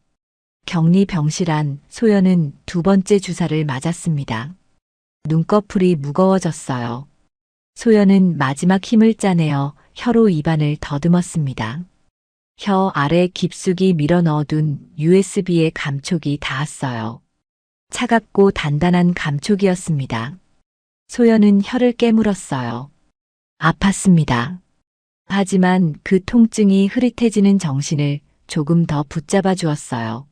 격리 병실 안 소연은 2번째 주사를 맞았습니다. 눈꺼풀이 무거워졌어요. 소연은 마지막 힘을 짜내어 혀로 입안을 더듬었습니다. 혀 아래 깊숙이 밀어 넣어둔 USB의 감촉이 닿았어요. 차갑고 단단한 감촉이었습니다. 소연은 혀를 깨물었어요. 아팠습니다. 하지만 그 통증이 흐릿해지는 정신을 조금 더 붙잡아 주었어요.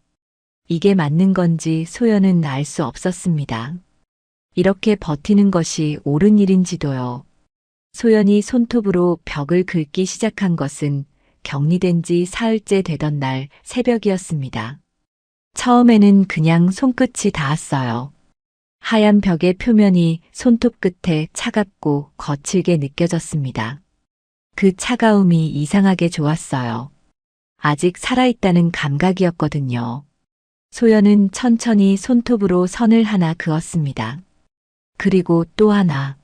이게 맞는 건지 소연은 알 수 없었습니다. 이렇게 버티는 것이 옳은 일인지도요. 소연이 손톱으로 벽을 긁기 시작한 것은 격리된 지 사흘째 되던 날 새벽이었습니다. 처음에는 그냥 손끝이 닿았어요. 하얀 벽의 표면이 손톱 끝에 차갑고 거칠게 느껴졌습니다. 그 차가움이 이상하게 좋았어요. 아직 살아있다는 감각이었거든요. 소연은 천천히 손톱으로 선을 하나 그었습니다. 그리고 또 하나.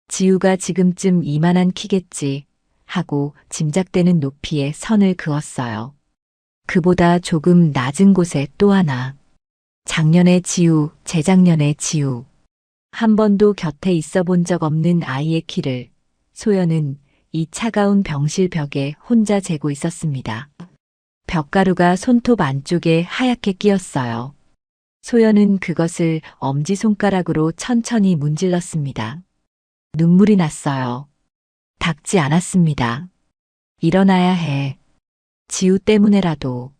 지우가 지금쯤 이만한 키겠지 하고 짐작되는 높이의 선을 그었어요. 그보다 조금 낮은 곳에 또 하나. 작년의 지우, 재작년의 지우. 한 번도 곁에 있어 본 적 없는 아이의 키를 소연은 이 차가운 병실 벽에 혼자 재고 있었습니다. 벽가루가 손톱 안쪽에 하얗게 끼었어요. 소연은 그것을 엄지손가락으로 천천히 문질렀습니다. 눈물이 났어요. 닦지 않았습니다. 일어나야 해. 지우 때문에라도.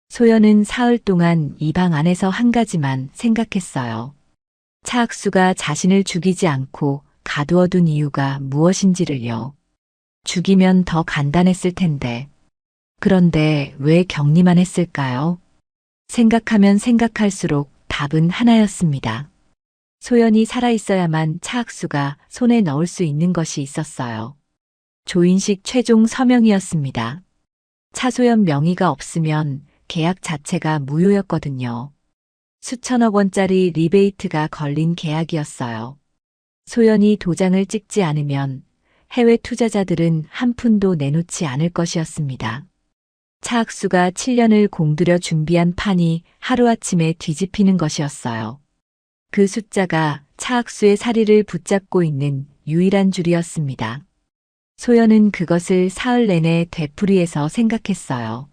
소연은 사흘 동안 이 방 안에서 한 가지만 생각했어요. 차학수가 자신을 죽이지 않고 가두어둔 이유가 무엇인지를요. 죽이면 더 간단했을 텐데. 그런데 왜 격리만 했을까요? 생각하면 생각할수록 답은 하나였습니다. 소연이 살아있어야만 차학수가 손에 넣을 수 있는 것이 있었어요. 조인식 최종 서명이었습니다. 차소연 명의가 없으면 계약 자체가 무효였거든요. 수천억 원짜리 리베이트가 걸린 계약이었어요. 소연이 도장을 찍지 않으면 해외 투자자들은 한 푼도 내놓지 않을 것이었습니다. 차학수가 7년을 공들여 준비한 판이 하루아침에 뒤집히는 것이었어요. 그 숫자가 차학수의 사리를 붙잡고 있는 유일한 줄이었습니다. 소연은 그것을 사흘 내내 되풀이해서 생각했어요.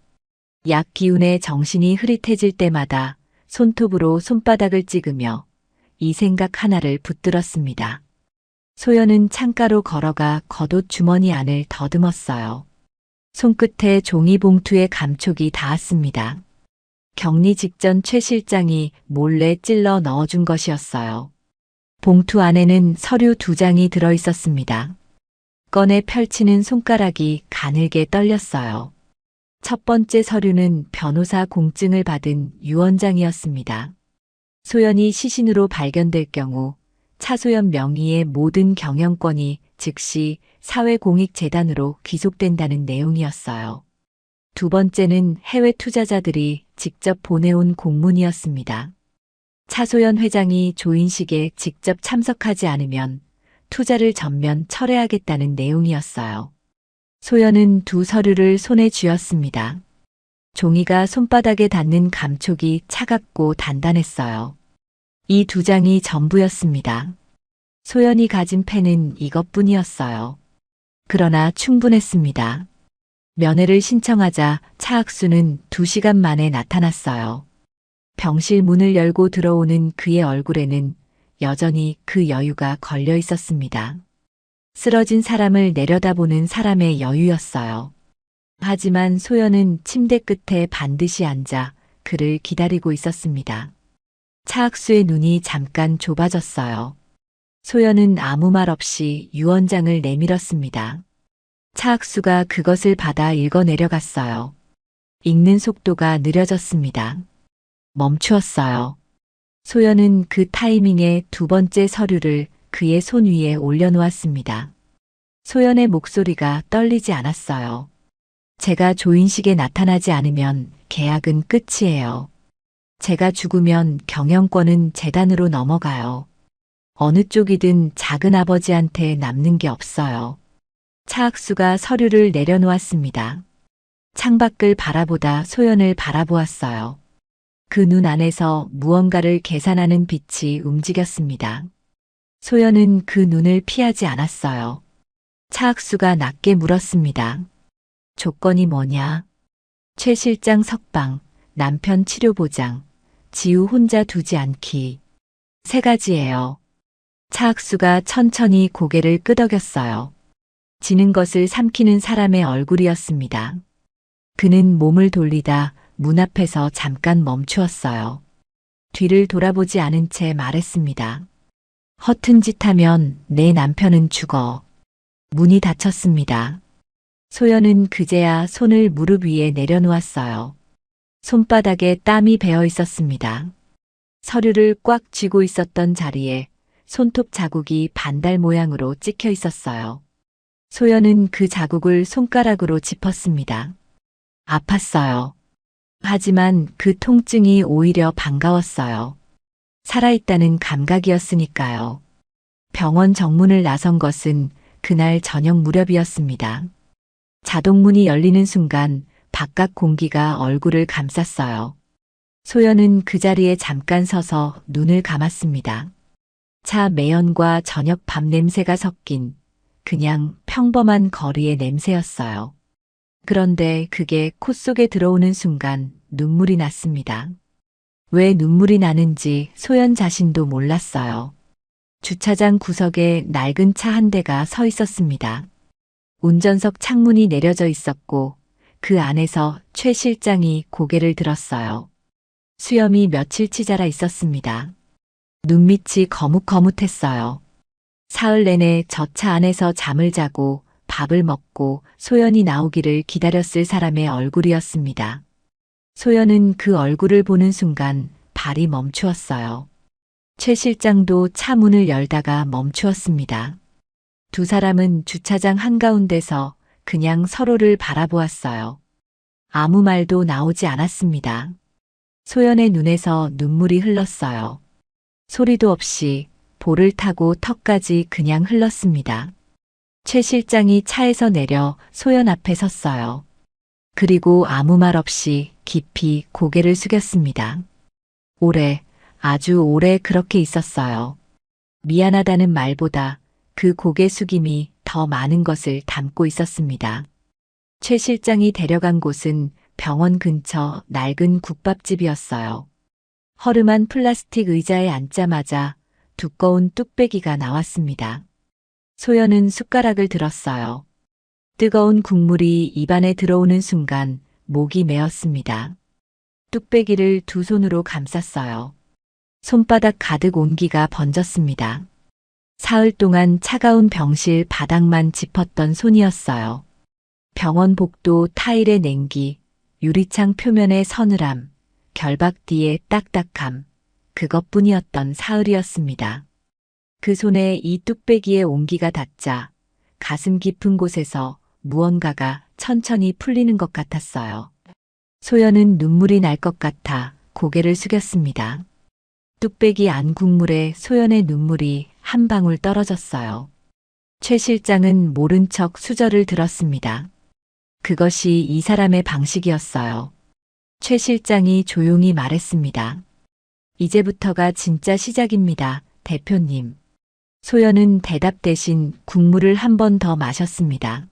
약 기운에 정신이 흐릿해질 때마다 손톱으로 손바닥을 찍으며 이 생각 하나를 붙들었습니다. 소연은 창가로 걸어가 겉옷 주머니 안을 더듬었어요. 손끝에 종이봉투에 감촉이 닿았습니다. 격리 직전 최 실장이 몰래 찔러 넣어준 것이었어요. 봉투 안에는 서류 2장이 들어 있었습니다. 꺼내 펼치는 손가락이 가늘게 떨렸어요. 첫 번째 서류는 변호사 공증을 받은 유언장이었습니다. 소연이 시신으로 발견될 경우 차소연 명의의 모든 경영권이 즉시 사회공익재단으로 귀속된다는 내용이었어요. 두 번째는 해외 투자자들이 직접 보내온 공문이었습니다. 차소연 회장이 조인식에 직접 참석하지 않으면 투자를 전면 철회하겠다는 내용이었어요. 소연은 두 서류를 손에 쥐었습니다. 종이가 손바닥에 닿는 감촉이 차갑고 단단했어요. 이 2장이 전부였습니다. 소연이 가진 펜은 이것뿐이었어요. 그러나 충분했습니다. 면회를 신청하자 차학수는 2시간 만에 나타났어요. 병실 문을 열고 들어오는 그의 얼굴에는 여전히 그 여유가 걸려 있었습니다. 쓰러진 사람을 내려다보는 사람의 여유였어요. 하지만 소연은 침대 끝에 반드시 앉아 그를 기다리고 있었습니다. 차학수의 눈이 잠깐 좁아졌어요. 소연은 아무 말 없이 유언장을 내밀었습니다. 차학수가 그것을 받아 읽어 내려갔어요. 읽는 속도가 느려졌습니다. 멈추었어요. 소연은 그 타이밍에 두 번째 서류를 그의 손 위에 올려놓았습니다. 소연의 목소리가 떨리지 않았어요. 제가 조인식에 나타나지 않으면 계약은 끝이에요. 제가 죽으면 경영권은 재단으로 넘어가요. 어느 쪽이든 작은 아버지한테 남는 게 없어요. 차학수가 서류를 내려놓았습니다. 창밖을 바라보다 소연을 바라보았어요. 그 눈 안에서 무언가를 계산하는 빛이 움직였습니다. 소연은 그 눈을 피하지 않았어요. 차학수가 낮게 물었습니다. 조건이 뭐냐? 최 실장 석방, 남편 치료 보장, 지우 혼자 두지 않기. 세 가지예요. 차학수가 천천히 고개를 끄덕였어요. 지는 것을 삼키는 사람의 얼굴이었습니다. 그는 몸을 돌리다 문 앞에서 잠깐 멈추었어요. 뒤를 돌아보지 않은 채 말했습니다. 허튼 짓 하면 내 남편은 죽어. 문이 닫혔습니다. 소연은 그제야 손을 무릎 위에 내려놓았어요. 손바닥에 땀이 배어 있었습니다. 서류를 꽉 쥐고 있었던 자리에 손톱 자국이 반달 모양으로 찍혀 있었어요. 소연은 그 자국을 손가락으로 짚었습니다. 아팠어요. 하지만 그 통증이 오히려 반가웠어요. 살아있다는 감각이었으니까요. 병원 정문을 나선 것은 그날 저녁 무렵이었습니다. 자동문이 열리는 순간 바깥 공기가 얼굴을 감쌌어요. 소연은 그 자리에 잠깐 서서 눈을 감았습니다. 차 매연과 저녁 밤 냄새가 섞인 그냥 평범한 거리의 냄새였어요. 그런데 그게 콧 속에 들어오는 순간 눈물이 났습니다. 왜 눈물이 나는지 소연 자신도 몰랐어요. 주차장 구석에 낡은 차 한 대가 서 있었습니다. 운전석 창문이 내려져 있었고 그 안에서 최 실장이 고개를 들었어요. 수염이 며칠치 자라 있었습니다. 눈밑이 거뭇거뭇했어요. 사흘 내내 저 차 안에서 잠을 자고 밥을 먹고 소연이 나오기를 기다렸을 사람의 얼굴이었습니다. 소연은 그 얼굴을 보는 순간 발이 멈추었어요. 최 실장도 차 문을 열다가 멈추었습니다. 두 사람은 주차장 한가운데서 그냥 서로를 바라보았어요. 아무 말도 나오지 않았습니다. 소연의 눈에서 눈물이 흘렀어요. 소리도 없이 볼을 타고 턱까지 그냥 흘렀습니다. 최 실장이 차에서 내려 소연 앞에 섰어요. 그리고 아무 말 없이 깊이 고개를 숙였습니다. 오래, 아주 오래 그렇게 있었어요. 미안하다는 말보다 그 고개 숙임이 더 많은 것을 담고 있었습니다. 최 실장이 데려간 곳은 병원 근처 낡은 국밥집이었어요. 허름한 플라스틱 의자에 앉자마자 두꺼운 뚝배기가 나왔습니다. 소연은 숟가락을 들었어요. 뜨거운 국물이 입안에 들어오는 순간 목이 메었습니다. 뚝배기를 두 손으로 감쌌어요. 손바닥 가득 온기가 번졌습니다. 사흘 동안 차가운 병실 바닥만 짚었던 손이었어요. 병원 복도 타일의 냉기, 유리창 표면의 서늘함, 결박 뒤의 딱딱함, 그것뿐이었던 사흘이었습니다. 그 손에 이 뚝배기의 온기가 닿자 가슴 깊은 곳에서 무언가가 천천히 풀리는 것 같았어요. 소연은 눈물이 날 것 같아 고개를 숙였습니다. 뚝배기 안 국물에 소연의 눈물이 한 방울 떨어졌어요. 최 실장은 모른 척 수저를 들었습니다. 그것이 이 사람의 방식이었어요. 최 실장이 조용히 말했습니다. 이제부터가 진짜 시작입니다, 대표님. 소연은 대답 대신 국물을 한 번 더 마셨습니다.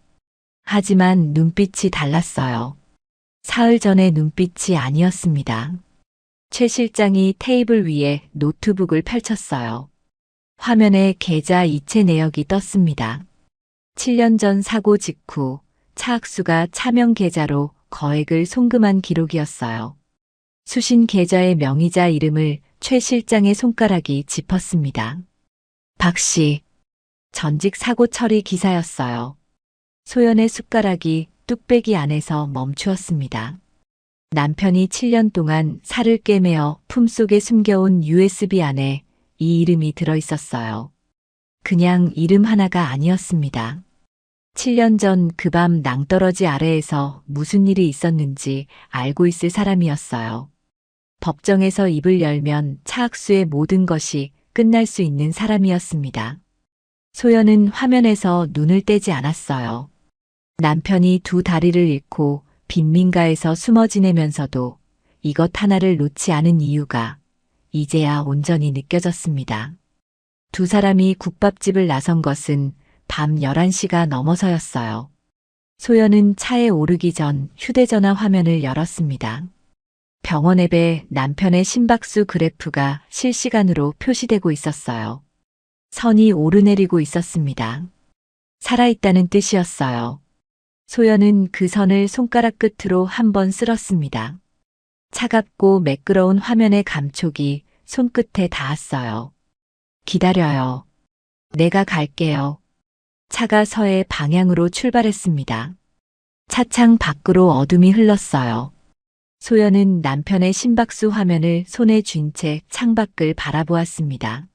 하지만 눈빛이 달랐어요. 사흘 전의 눈빛이 아니었습니다. 최 실장이 테이블 위에 노트북을 펼쳤어요. 화면에 계좌 이체 내역이 떴습니다. 7년 전 사고 직후 차학수가 차명 계좌로 거액을 송금한 기록이었어요. 수신 계좌의 명의자 이름을 최 실장의 손가락이 짚었습니다. 박씨, 전직 사고 처리 기사였어요. 소연의 숟가락이 뚝배기 안에서 멈추었습니다. 남편이 7년 동안 살을 꿰매어 품속에 숨겨온 USB 안에 이 이름이 들어있었어요. 그냥 이름 하나가 아니었습니다. 7년 전 그 밤 낭떠러지 아래에서 무슨 일이 있었는지 알고 있을 사람이었어요. 법정에서 입을 열면 차학수의 모든 것이 끝날 수 있는 사람이었습니다. 소연은 화면에서 눈을 떼지 않았어요. 남편이 두 다리를 잃고 빈민가에서 숨어 지내면서도 이것 하나를 놓지 않은 이유가 이제야 온전히 느껴졌습니다. 두 사람이 국밥집을 나선 것은 밤 11시가 넘어서였어요. 소연은 차에 오르기 전 휴대전화 화면을 열었습니다. 병원 앱에 남편의 심박수 그래프가 실시간으로 표시되고 있었어요. 선이 오르내리고 있었습니다. 살아있다는 뜻이었어요. 소연은 그 선을 손가락 끝으로 한번 쓸었습니다. 차갑고 매끄러운 화면의 감촉이 손끝에 닿았어요. 기다려요. 내가 갈게요. 차가 서해 방향으로 출발했습니다. 차창 밖으로 어둠이 흘렀어요. 소연은 남편의 심박수 화면을 손에 쥔 채 창밖을 바라보았습니다.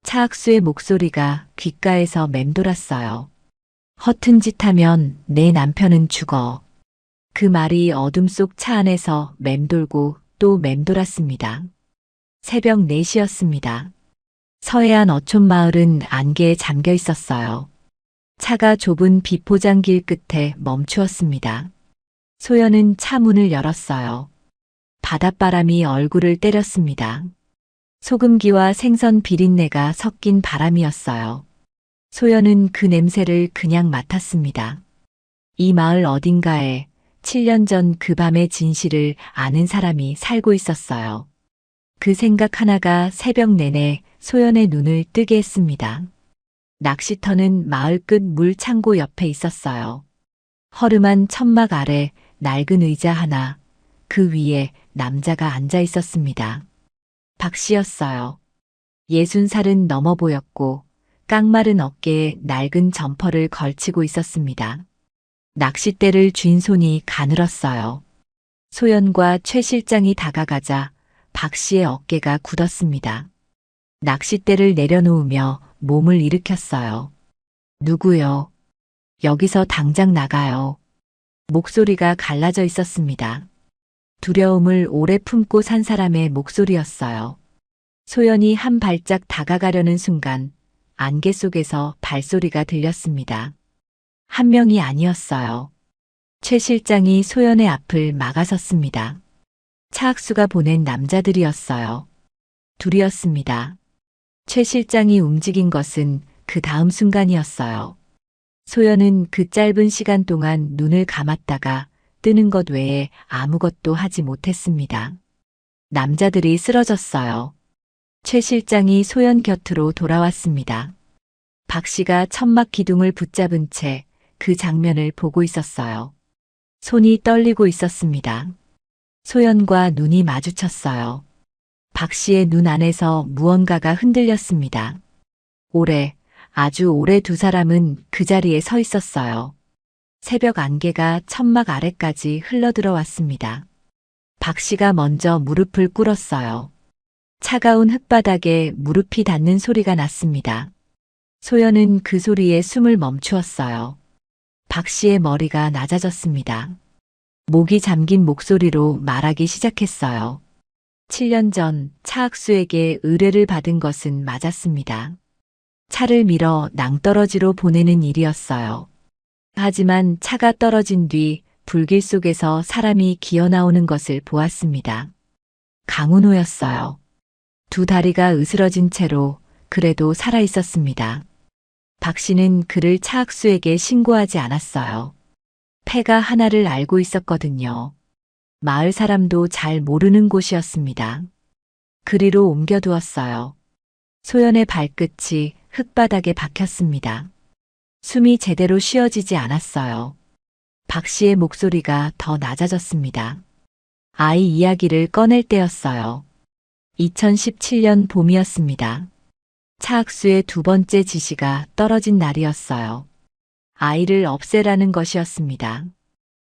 차학수의 목소리가 귓가에서 맴돌았어요. 허튼 짓 하면 내 남편은 죽어. 그 말이 어둠 속 차 안에서 맴돌고 또 맴돌았습니다. 새벽 4시였습니다. 서해안 어촌 마을은 안개에 잠겨 있었어요. 차가 좁은 비포장길 끝에 멈추었습니다. 소연은 차 문을 열었어요. 바닷바람이 얼굴을 때렸습니다. 소금기와 생선 비린내가 섞인 바람이었어요. 소연은 그 냄새를 그냥 맡았습니다. 이 마을 어딘가에 7년 전 그 밤의 진실을 아는 사람이 살고 있었어요. 그 생각 하나가 새벽 내내 소연의 눈을 뜨게 했습니다. 낚시터는 마을 끝 물 창고 옆에 있었어요. 허름한 천막 아래 낡은 의자 하나, 그 위에 남자가 앉아 있었습니다. 박 씨였어요. 60살은 넘어 보였고 깡마른 어깨에 낡은 점퍼를 걸치고 있었습니다. 낚싯대를 쥔 손이 가늘었어요. 소연과 최 실장이 다가가자 박 씨의 어깨가 굳었습니다. 낚싯대를 내려놓으며 몸을 일으켰어요. 누구요? 여기서 당장 나가요. 목소리가 갈라져 있었습니다. 두려움을 오래 품고 산 사람의 목소리였어요. 소연이 한 발짝 다가가려는 순간 안개 속에서 발소리가 들렸습니다. 한 명이 아니었어요. 최 실장이 소연의 앞을 막아섰습니다. 차학수가 보낸 남자들이었어요. 둘이었습니다. 최 실장이 움직인 것은 그 다음 순간이었어요. 소연은 그 짧은 시간 동안 눈을 감았다가 뜨는 것 외에 아무것도 하지 못했습니다. 남자들이 쓰러졌어요. 최 실장이 소연 곁으로 돌아왔습니다. 박 씨가 천막 기둥을 붙잡은 채 그 장면을 보고 있었어요. 손이 떨리고 있었습니다. 소연과 눈이 마주쳤어요. 박 씨의 눈 안에서 무언가가 흔들렸습니다. 아주 오래 두 사람은 그 자리에 서 있었어요. 새벽 안개가 천막 아래까지 흘러들어왔습니다. 박 씨가 먼저 무릎을 꿇었어요. 차가운 흙바닥에 무릎이 닿는 소리가 났습니다. 소연은 그 소리에 숨을 멈추었어요. 박 씨의 머리가 낮아졌습니다. 목이 잠긴 목소리로 말하기 시작했어요. 7년 전 차학수에게 의뢰를 받은 것은 맞았습니다. 차를 밀어 낭떠러지로 보내는 일이었어요. 하지만 차가 떨어진 뒤 불길 속에서 사람이 기어나오는 것을 보았습니다. 강은호였어요. 두 다리가 으스러진 채로 그래도 살아 있었습니다. 박 씨는 그를 차학수에게 신고하지 않았어요. 폐가 하나를 알고 있었거든요. 마을 사람도 잘 모르는 곳이었습니다. 그리로 옮겨두었어요. 소연의 발끝이 흙바닥에 박혔습니다. 숨이 제대로 쉬어지지 않았어요. 박 씨의 목소리가 더 낮아졌습니다. 아이 이야기를 꺼낼 때였어요. 2017년 봄이었습니다. 차학수의 두 번째 지시가 떨어진 날이었어요. 아이를 없애라는 것이었습니다.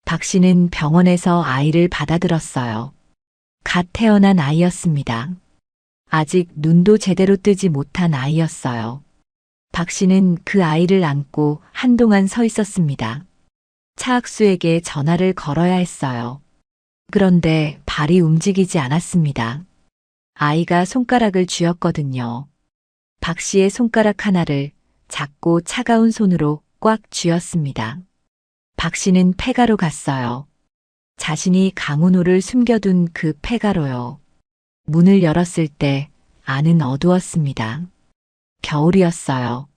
박 씨는 병원에서 아이를 받아들었어요. 갓 태어난 아이였습니다. 아직 눈도 제대로 뜨지 못한 아이였어요. 박 씨는 그 아이를 안고 한동안 서 있었습니다. 차학수에게 전화를 걸어야 했어요. 그런데 발이 움직이지 않았습니다. 아이가 손가락을 쥐었거든요. 박 씨의 손가락 하나를 작고 차가운 손으로 꽉 쥐었습니다. 박 씨는 폐가로 갔어요. 자신이 강은호를 숨겨둔 그 폐가로요. 문을 열었을 때 안은 어두웠습니다. 겨울이었어요.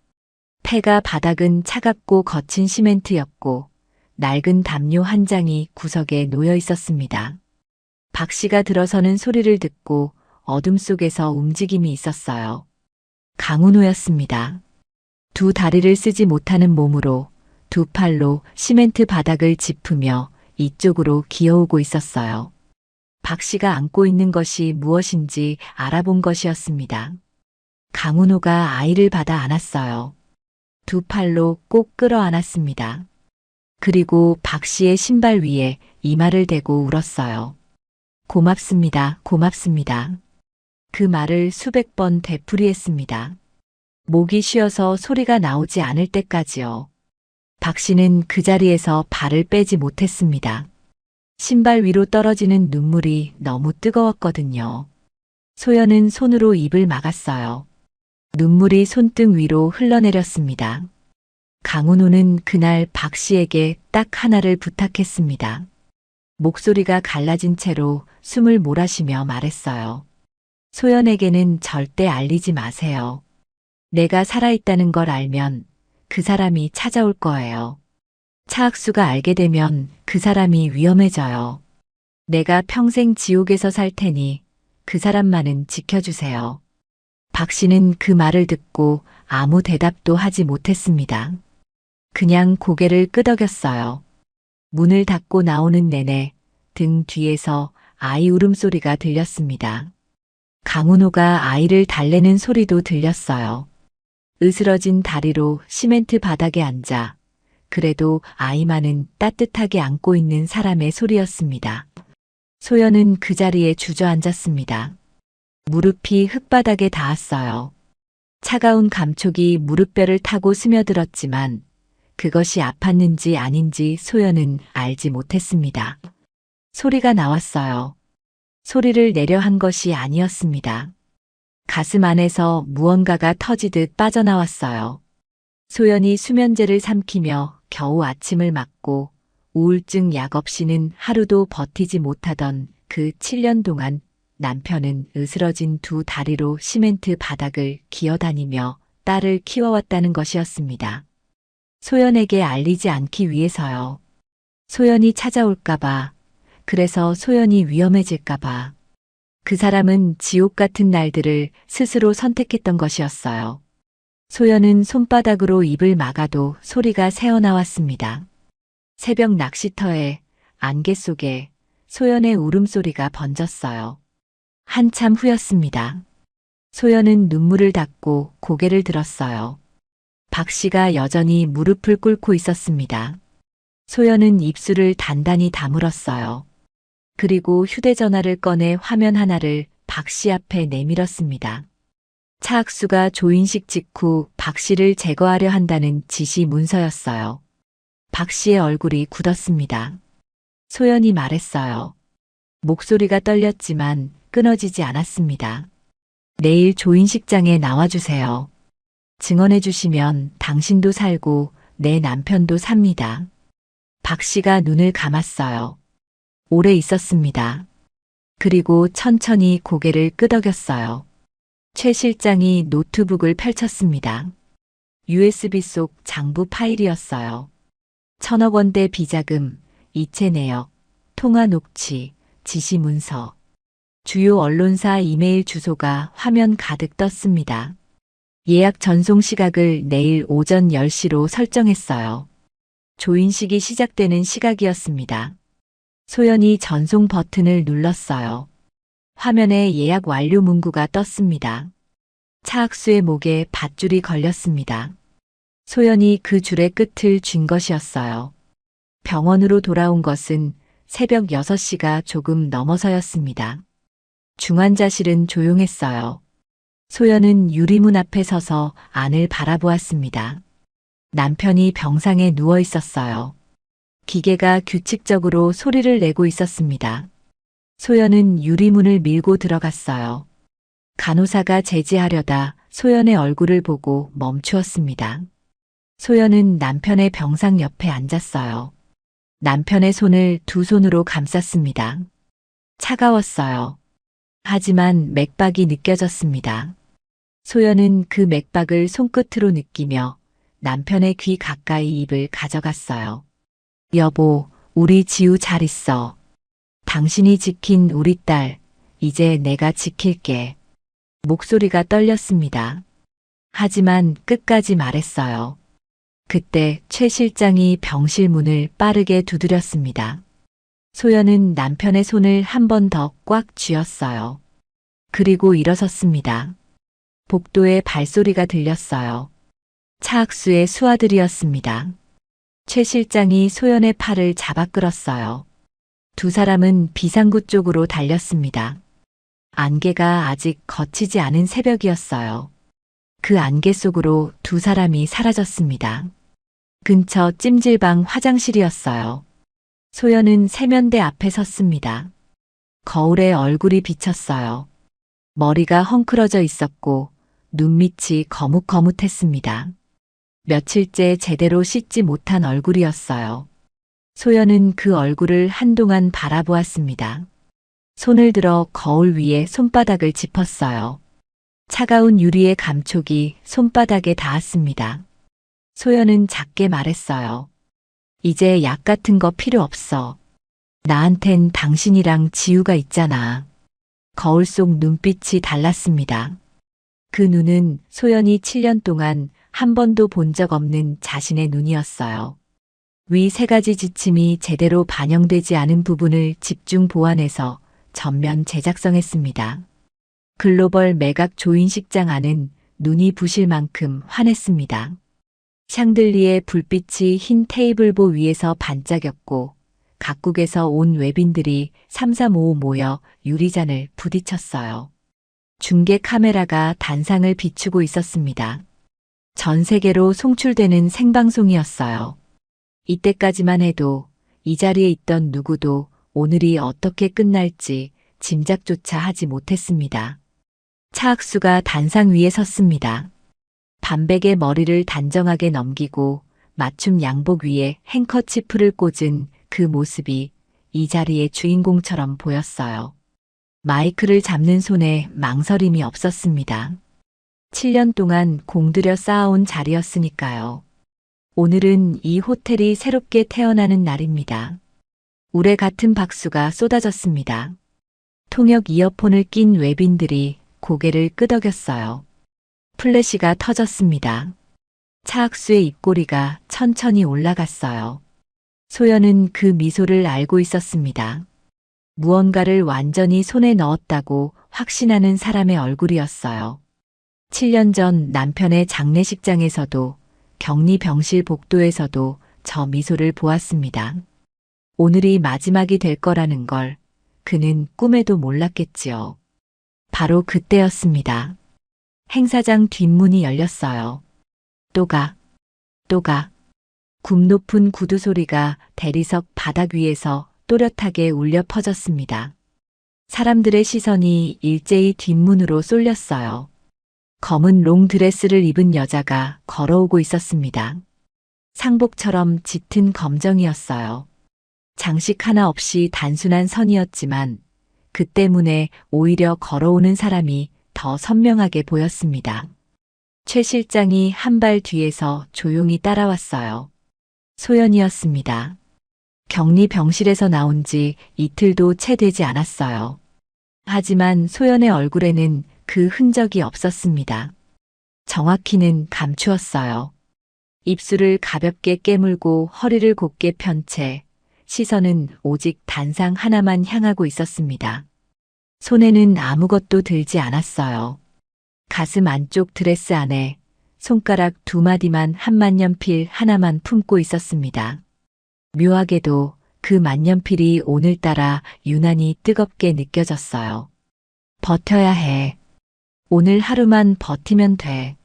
폐가 바닥은 차갑고 거친 시멘트였고 낡은 담요 한 장이 구석에 놓여 있었습니다. 박 씨가 들어서는 소리를 듣고 어둠 속에서 움직임이 있었어요. 강은호였습니다. 두 다리를 쓰지 못하는 몸으로 두 팔로 시멘트 바닥을 짚으며 이쪽으로 기어오고 있었어요. 박 씨가 안고 있는 것이 무엇인지 알아본 것이었습니다. 강은호가 아이를 받아 안았어요. 두 팔로 꼭 끌어안았습니다. 그리고 박 씨의 신발 위에 이마를 대고 울었어요. 고맙습니다. 고맙습니다. 그 말을 수백 번 되풀이했습니다. 목이 쉬어서 소리가 나오지 않을 때까지요. 박 씨는 그 자리에서 발을 빼지 못했습니다. 신발 위로 떨어지는 눈물이 너무 뜨거웠거든요. 소연은 손으로 입을 막았어요. 눈물이 손등 위로 흘러내렸습니다. 강은호는 그날 박 씨에게 딱 하나를 부탁했습니다. 목소리가 갈라진 채로 숨을 몰아쉬며 말했어요. 소연에게는 절대 알리지 마세요. 내가 살아있다는 걸 알면 그 사람이 찾아올 거예요. 차학수가 알게 되면 그 사람이 위험해져요. 내가 평생 지옥에서 살 테니 그 사람만은 지켜주세요. 박 씨는 그 말을 듣고 아무 대답도 하지 못했습니다. 그냥 고개를 끄덕였어요. 문을 닫고 나오는 내내 등 뒤에서 아이 울음소리가 들렸습니다. 강은호가 아이를 달래는 소리도 들렸어요. 으스러진 다리로 시멘트 바닥에 앉아 그래도 아이만은 따뜻하게 안고 있는 사람의 소리였습니다. 소연은 그 자리에 주저앉았습니다. 무릎이 흙바닥에 닿았어요. 차가운 감촉이 무릎뼈를 타고 스며들었지만 그것이 아팠는지 아닌지 소연은 알지 못했습니다. 소리가 나왔어요. 소리를 내려 한 것이 아니었습니다. 가슴 안에서 무언가가 터지듯 빠져나왔어요. 소연이 수면제를 삼키며 겨우 아침을 맞고 우울증 약 없이는 하루도 버티지 못하던 그 7년 동안 남편은 으스러진 두 다리로 시멘트 바닥을 기어다니며 딸을 키워왔다는 것이었습니다. 소연에게 알리지 않기 위해서요. 소연이 찾아올까봐, 그래서 소연이 위험해질까봐. 그 사람은 지옥 같은 날들을 스스로 선택했던 것이었어요. 소연은 손바닥으로 입을 막아도 소리가 새어나왔습니다. 새벽 낚시터에 안개 속에 소연의 울음소리가 번졌어요. 한참 후였습니다. 소연은 눈물을 닦고 고개를 들었어요. 박 씨가 여전히 무릎을 꿇고 있었습니다. 소연은 입술을 단단히 다물었어요. 그리고 휴대전화를 꺼내 화면 하나를 박 씨 앞에 내밀었습니다. 차학수가 조인식 직후 박 씨를 제거하려 한다는 지시 문서였어요. 박 씨의 얼굴이 굳었습니다. 소연이 말했어요. 목소리가 떨렸지만 끊어지지 않았습니다. 내일 조인식장에 나와주세요. 증언해 주시면 당신도 살고 내 남편도 삽니다. 박 씨가 눈을 감았어요. 오래 있었습니다. 그리고 천천히 고개를 끄덕였어요. 최 실장이 노트북을 펼쳤습니다. USB 속 장부 파일이었어요. 1,000억 원대 비자금, 이체 내역, 통화 녹취, 지시 문서. 주요 언론사 이메일 주소가 화면 가득 떴습니다. 예약 전송 시각을 내일 오전 10시로 설정했어요. 조인식이 시작되는 시각이었습니다. 소연이 전송 버튼을 눌렀어요. 화면에 예약 완료 문구가 떴습니다. 차학수의 목에 밧줄이 걸렸습니다. 소연이 그 줄의 끝을 쥔 것이었어요. 병원으로 돌아온 것은 새벽 6시가 조금 넘어서였습니다. 중환자실은 조용했어요. 소연은 유리문 앞에 서서 안을 바라보았습니다. 남편이 병상에 누워 있었어요. 기계가 규칙적으로 소리를 내고 있었습니다. 소연은 유리문을 밀고 들어갔어요. 간호사가 제지하려다 소연의 얼굴을 보고 멈추었습니다. 소연은 남편의 병상 옆에 앉았어요. 남편의 손을 두 손으로 감쌌습니다. 차가웠어요. 하지만 맥박이 느껴졌습니다. 소연은 그 맥박을 손끝으로 느끼며 남편의 귀 가까이 입을 가져갔어요. 여보, 우리 지우 잘 있어. 당신이 지킨 우리 딸, 이제 내가 지킬게. 목소리가 떨렸습니다. 하지만 끝까지 말했어요. 그때 최 실장이 병실 문을 빠르게 두드렸습니다. 소연은 남편의 손을 한 번 더 꽉 쥐었어요. 그리고 일어섰습니다. 복도에 발소리가 들렸어요. 차악수의 수아들이었습니다. 최 실장이 소연의 팔을 잡아 끌었어요. 두 사람은 비상구 쪽으로 달렸습니다. 안개가 아직 걷히지 않은 새벽이었어요. 그 안개 속으로 두 사람이 사라졌습니다. 근처 찜질방 화장실이었어요. 소연은 세면대 앞에 섰습니다. 거울에 얼굴이 비쳤어요. 머리가 헝클어져 있었고 눈밑이 거뭇거뭇했습니다. 며칠째 제대로 씻지 못한 얼굴이었어요. 소연은 그 얼굴을 한동안 바라보았습니다. 손을 들어 거울 위에 손바닥을 짚었어요. 차가운 유리의 감촉이 손바닥에 닿았습니다. 소연은 작게 말했어요. 이제 약 같은 거 필요 없어. 나한텐 당신이랑 지우가 있잖아. 거울 속 눈빛이 달랐습니다. 그 눈은 소연이 7년 동안 한 번도 본 적 없는 자신의 눈이었어요. 위 세 가지 지침이 제대로 반영되지 않은 부분을 집중 보완해서 전면 제작성했습니다. 글로벌 매각 조인식장 안은 눈이 부실 만큼 환했습니다. 샹들리에 불빛이 흰 테이블보 위에서 반짝였고 각국에서 온 외빈들이 삼삼오오 모여 유리잔을 부딪혔어요. 중계 카메라가 단상을 비추고 있었습니다. 전 세계로 송출되는 생방송이었어요. 이때까지만 해도 이 자리에 있던 누구도 오늘이 어떻게 끝날지 짐작조차 하지 못했습니다. 차악수가 단상 위에 섰습니다. 반백의 머리를 단정하게 넘기고 맞춤 양복 위에 행커치프를 꽂은 그 모습이 이 자리의 주인공처럼 보였어요. 마이크를 잡는 손에 망설임이 없었습니다. 7년 동안 공들여 쌓아온 자리였으니까요. 오늘은 이 호텔이 새롭게 태어나는 날입니다. 우레 같은 박수가 쏟아졌습니다. 통역 이어폰을 낀 외빈들이 고개를 끄덕였어요. 플래시가 터졌습니다. 차악수의 입꼬리가 천천히 올라갔어요. 소연은 그 미소를 알고 있었습니다. 무언가를 완전히 손에 넣었다고 확신하는 사람의 얼굴이었어요. 7년 전 남편의 장례식장에서도 격리 병실 복도에서도 저 미소를 보았습니다. 오늘이 마지막이 될 거라는 걸 그는 꿈에도 몰랐겠지요. 바로 그때였습니다. 행사장 뒷문이 열렸어요. 또가. 굽 높은 구두 소리가 대리석 바닥 위에서 또렷하게 울려 퍼졌습니다. 사람들의 시선이 일제히 뒷문으로 쏠렸어요. 검은 롱드레스를 입은 여자가 걸어오고 있었습니다. 상복처럼 짙은 검정이었어요. 장식 하나 없이 단순한 선이었지만 그 때문에 오히려 걸어오는 사람이 더 선명하게 보였습니다. 최 실장이 한 발 뒤에서 조용히 따라왔어요. 소연이었습니다. 격리 병실에서 나온 지 이틀도 채 되지 않았어요. 하지만 소연의 얼굴에는 그 흔적이 없었습니다. 정확히는 감추었어요. 입술을 가볍게 깨물고 허리를 곧게 편 채 시선은 오직 단상 하나만 향하고 있었습니다. 손에는 아무것도 들지 않았어요. 가슴 안쪽 드레스 안에 손가락 두 마디만 한 만년필 하나만 품고 있었습니다. 묘하게도 그 만년필이 오늘따라 유난히 뜨겁게 느껴졌어요. 버텨야 해. 오늘 하루만 버티면 돼.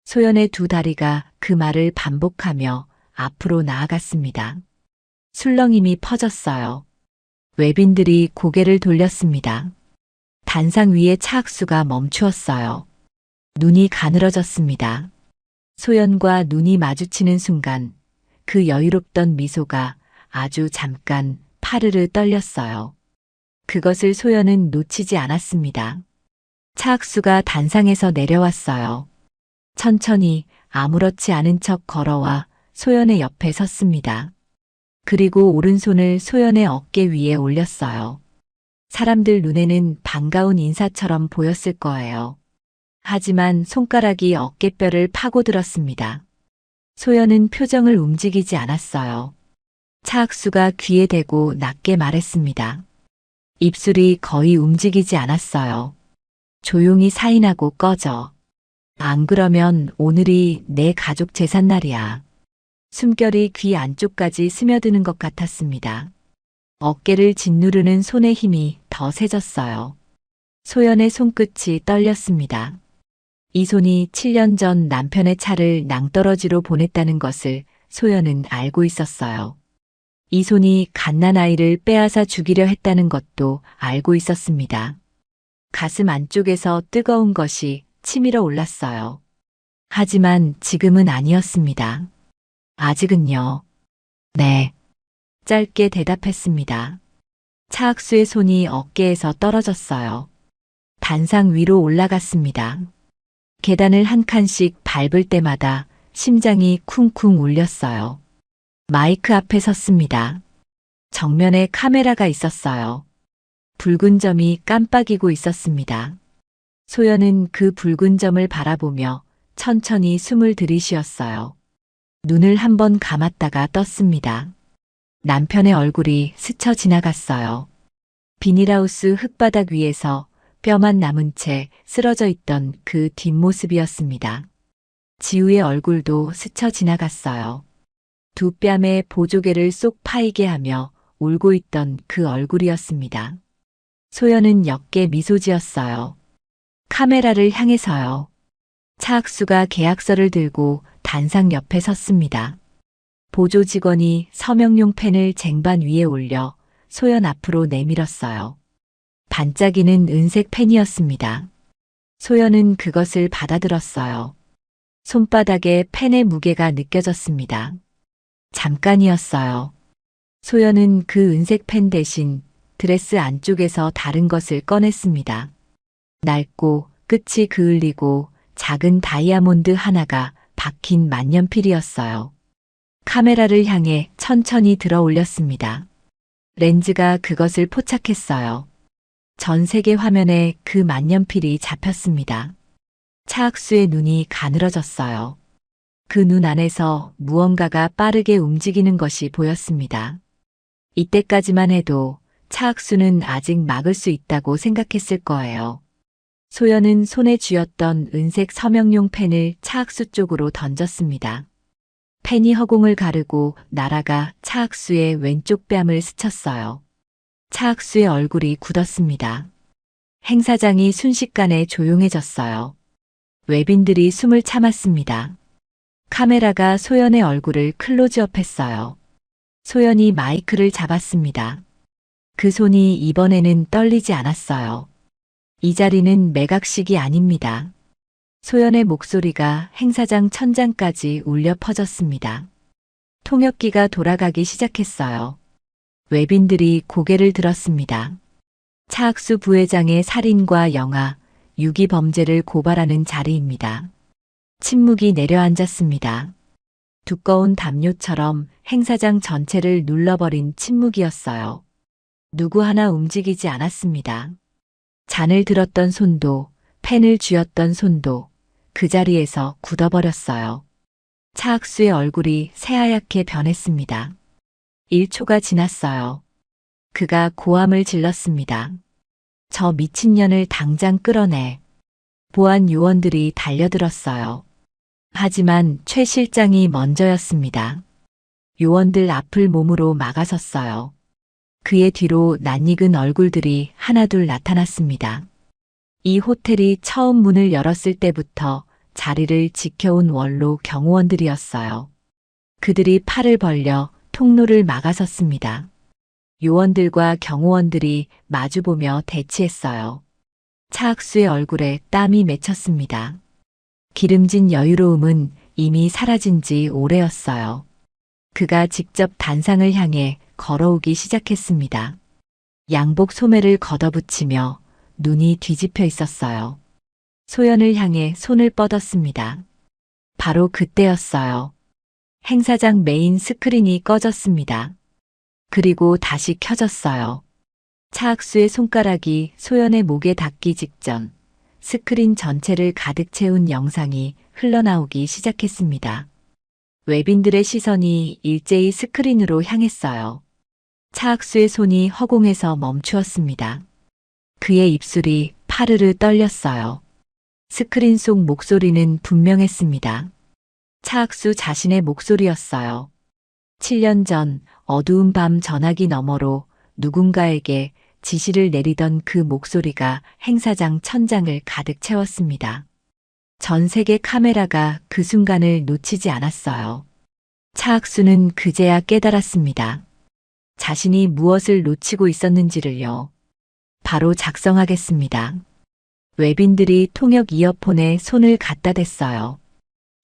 소연의 두 다리가 그 말을 반복하며 앞으로 나아갔습니다. 술렁임이 퍼졌어요. 외빈들이 고개를 돌렸습니다. 단상 위의 차악수가 멈추었어요. 눈이 가늘어졌습니다. 소연과 눈이 마주치는 순간 그 여유롭던 미소가 아주 잠깐 파르르 떨렸어요. 그것을 소연은 놓치지 않았습니다. 차악수가 단상에서 내려왔어요. 천천히 아무렇지 않은 척 걸어와 소연의 옆에 섰습니다. 그리고 오른손을 소연의 어깨 위에 올렸어요. 사람들 눈에는 반가운 인사처럼 보였을 거예요. 하지만 손가락이 어깨뼈를 파고들었습니다. 소연은 표정을 움직이지 않았어요. 차학수가 귀에 대고 낮게 말했습니다. 입술이 거의 움직이지 않았어요. 조용히 사인하고 꺼져. 안 그러면 오늘이 내 가족 제삿날이야. 숨결이 귀 안쪽까지 스며드는 것 같았습니다. 어깨를 짓누르는 손의 힘이 더 세졌어요. 소연의 손끝이 떨렸습니다. 이 손이 7년 전 남편의 차를 낭떠러지로 보냈다는 것을 소연은 알고 있었어요. 이 손이 갓난아이를 빼앗아 죽이려 했다는 것도 알고 있었습니다. 가슴 안쪽에서 뜨거운 것이 치밀어 올랐어요. 하지만 지금은 아니었습니다. 아직은요. 네. 짧게 대답했습니다. 차학수의 손이 어깨에서 떨어졌어요. 단상 위로 올라갔습니다. 계단을 한 칸씩 밟을 때마다 심장이 쿵쿵 울렸어요. 마이크 앞에 섰습니다. 정면에 카메라가 있었어요. 붉은 점이 깜빡이고 있었습니다. 소연은 그 붉은 점을 바라보며 천천히 숨을 들이쉬었어요. 눈을 한번 감았다가 떴습니다. 남편의 얼굴이 스쳐 지나갔어요. 비닐하우스 흙바닥 위에서 뼈만 남은 채 쓰러져 있던 그 뒷모습이었습니다. 지우의 얼굴도 스쳐 지나갔어요. 두 뺨에 보조개를 쏙 파이게 하며 울고 있던 그 얼굴이었습니다. 소연은 역게 미소 지었어요. 카메라를 향해서요. 차학수가 계약서를 들고 단상 옆에 섰습니다. 보조 직원이 서명용 펜을 쟁반 위에 올려 소연 앞으로 내밀었어요. 반짝이는 은색 펜이었습니다. 소연은 그것을 받아들었어요. 손바닥에 펜의 무게가 느껴졌습니다. 잠깐이었어요. 소연은 그 은색 펜 대신 드레스 안쪽에서 다른 것을 꺼냈습니다. 낡고 끝이 그을리고 작은 다이아몬드 하나가 박힌 만년필이었어요. 카메라를 향해 천천히 들어 올렸습니다. 렌즈가 그것을 포착했어요. 전 세계 화면에 그 만년필이 잡혔습니다. 차학수의 눈이 가늘어졌어요. 그 눈 안에서 무언가가 빠르게 움직이는 것이 보였습니다. 이때까지만 해도 차학수는 아직 막을 수 있다고 생각했을 거예요. 소연은 손에 쥐었던 은색 서명용 펜을 차학수 쪽으로 던졌습니다. 펜이 허공을 가르고 날아가 차학수의 왼쪽 뺨을 스쳤어요. 차학수의 얼굴이 굳었습니다. 행사장이 순식간에 조용해졌어요. 외빈들이 숨을 참았습니다. 카메라가 소연의 얼굴을 클로즈업했어요. 소연이 마이크를 잡았습니다. 그 손이 이번에는 떨리지 않았어요. 이 자리는 매각식이 아닙니다. 소연의 목소리가 행사장 천장까지 울려 퍼졌습니다. 통역기가 돌아가기 시작했어요. 외빈들이 고개를 들었습니다. 차학수 부회장의 살인과 영아, 유기 범죄를 고발하는 자리입니다. 침묵이 내려앉았습니다. 두꺼운 담요처럼 행사장 전체를 눌러버린 침묵이었어요. 누구 하나 움직이지 않았습니다. 잔을 들었던 손도, 펜을 쥐었던 손도 그 자리에서 굳어버렸어요. 차학수의 얼굴이 새하얗게 변했습니다. 1초가 지났어요. 그가 고함을 질렀습니다. 저 미친년을 당장 끌어내. 보안 요원들이 달려들었어요. 하지만 최 실장이 먼저였습니다. 요원들 앞을 몸으로 막아섰어요. 그의 뒤로 낯익은 얼굴들이 하나둘 나타났습니다. 이 호텔이 처음 문을 열었을 때부터 자리를 지켜온 원로 경호원들이었어요. 그들이 팔을 벌려 통로를 막아섰습니다. 요원들과 경호원들이 마주보며 대치했어요. 차학수의 얼굴에 땀이 맺혔습니다. 기름진 여유로움은 이미 사라진 지 오래였어요. 그가 직접 단상을 향해 걸어오기 시작했습니다. 양복 소매를 걷어붙이며 눈이 뒤집혀 있었어요. 소연을 향해 손을 뻗었습니다. 바로 그때였어요. 행사장 메인 스크린이 꺼졌습니다. 그리고 다시 켜졌어요. 차학수의 손가락이 소연의 목에 닿기 직전 스크린 전체를 가득 채운 영상이 흘러나오기 시작했습니다. 외빈들의 시선이 일제히 스크린으로 향했어요. 차학수의 손이 허공에서 멈추었습니다. 그의 입술이 파르르 떨렸어요. 스크린 속 목소리는 분명했습니다. 차학수 자신의 목소리였어요. 7년 전 어두운 밤 전화기 너머로 누군가에게 지시를 내리던 그 목소리가 행사장 천장을 가득 채웠습니다. 전 세계 카메라가 그 순간을 놓치지 않았어요. 차학수는 그제야 깨달았습니다. 자신이 무엇을 놓치고 있었는지를요. 바로 작성하겠습니다. 외빈들이 통역 이어폰에 손을 갖다 댔어요.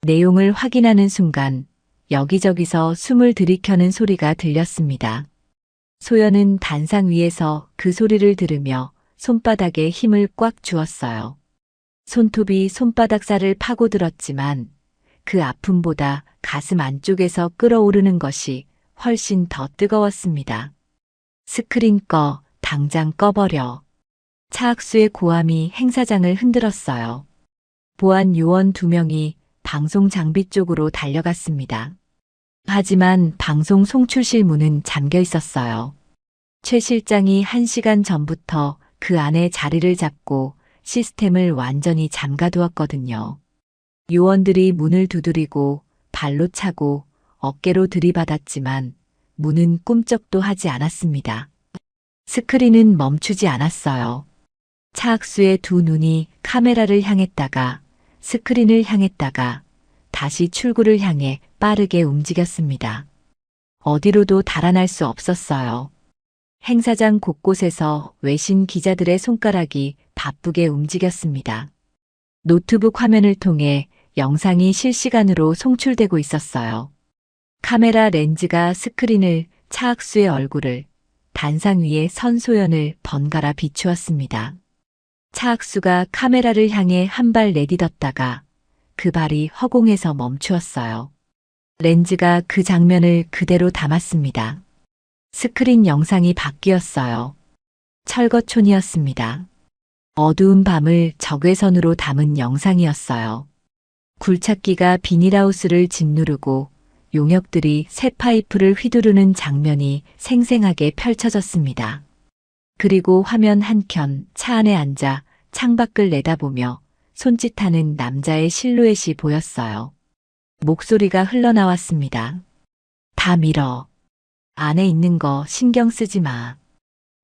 내용을 확인하는 순간 여기저기서 숨을 들이켜는 소리가 들렸습니다. 소연은 단상 위에서 그 소리를 들으며 손바닥에 힘을 꽉 주었어요. 손톱이 손바닥 살을 파고들었지만 그 아픔보다 가슴 안쪽에서 끓어오르는 것이 훨씬 더 뜨거웠습니다. 스크린 꺼, 당장 꺼버려. 차학수의 고함이 행사장을 흔들었어요. 보안 요원 2명이 방송 장비 쪽으로 달려갔습니다. 하지만 방송 송출실 문은 잠겨 있었어요. 최 실장이 1시간 전부터 그 안에 자리를 잡고 시스템을 완전히 잠가두었거든요. 요원들이 문을 두드리고 발로 차고 어깨로 들이받았지만 문은 꿈쩍도 하지 않았습니다. 스크린은 멈추지 않았어요. 차학수의 두 눈이 카메라를 향했다가 스크린을 향했다가 다시 출구를 향해 빠르게 움직였습니다. 어디로도 달아날 수 없었어요. 행사장 곳곳에서 외신 기자들의 손가락이 바쁘게 움직였습니다. 노트북 화면을 통해 영상이 실시간으로 송출되고 있었어요. 카메라 렌즈가 스크린을, 차학수의 얼굴을, 단상 위에 선 소연을 번갈아 비추었습니다. 차학수가 카메라를 향해 한 발 내딛었다가 그 발이 허공에서 멈추었어요. 렌즈가 그 장면을 그대로 담았습니다. 스크린 영상이 바뀌었어요. 철거촌이었습니다. 어두운 밤을 적외선으로 담은 영상이었어요. 굴착기가 비닐하우스를 짓누르고 용역들이 새 파이프를 휘두르는 장면이 생생하게 펼쳐졌습니다. 그리고 화면 한켠 차 안에 앉아 창밖을 내다보며 손짓하는 남자의 실루엣이 보였어요. 목소리가 흘러나왔습니다. 다 밀어. 안에 있는 거 신경 쓰지 마.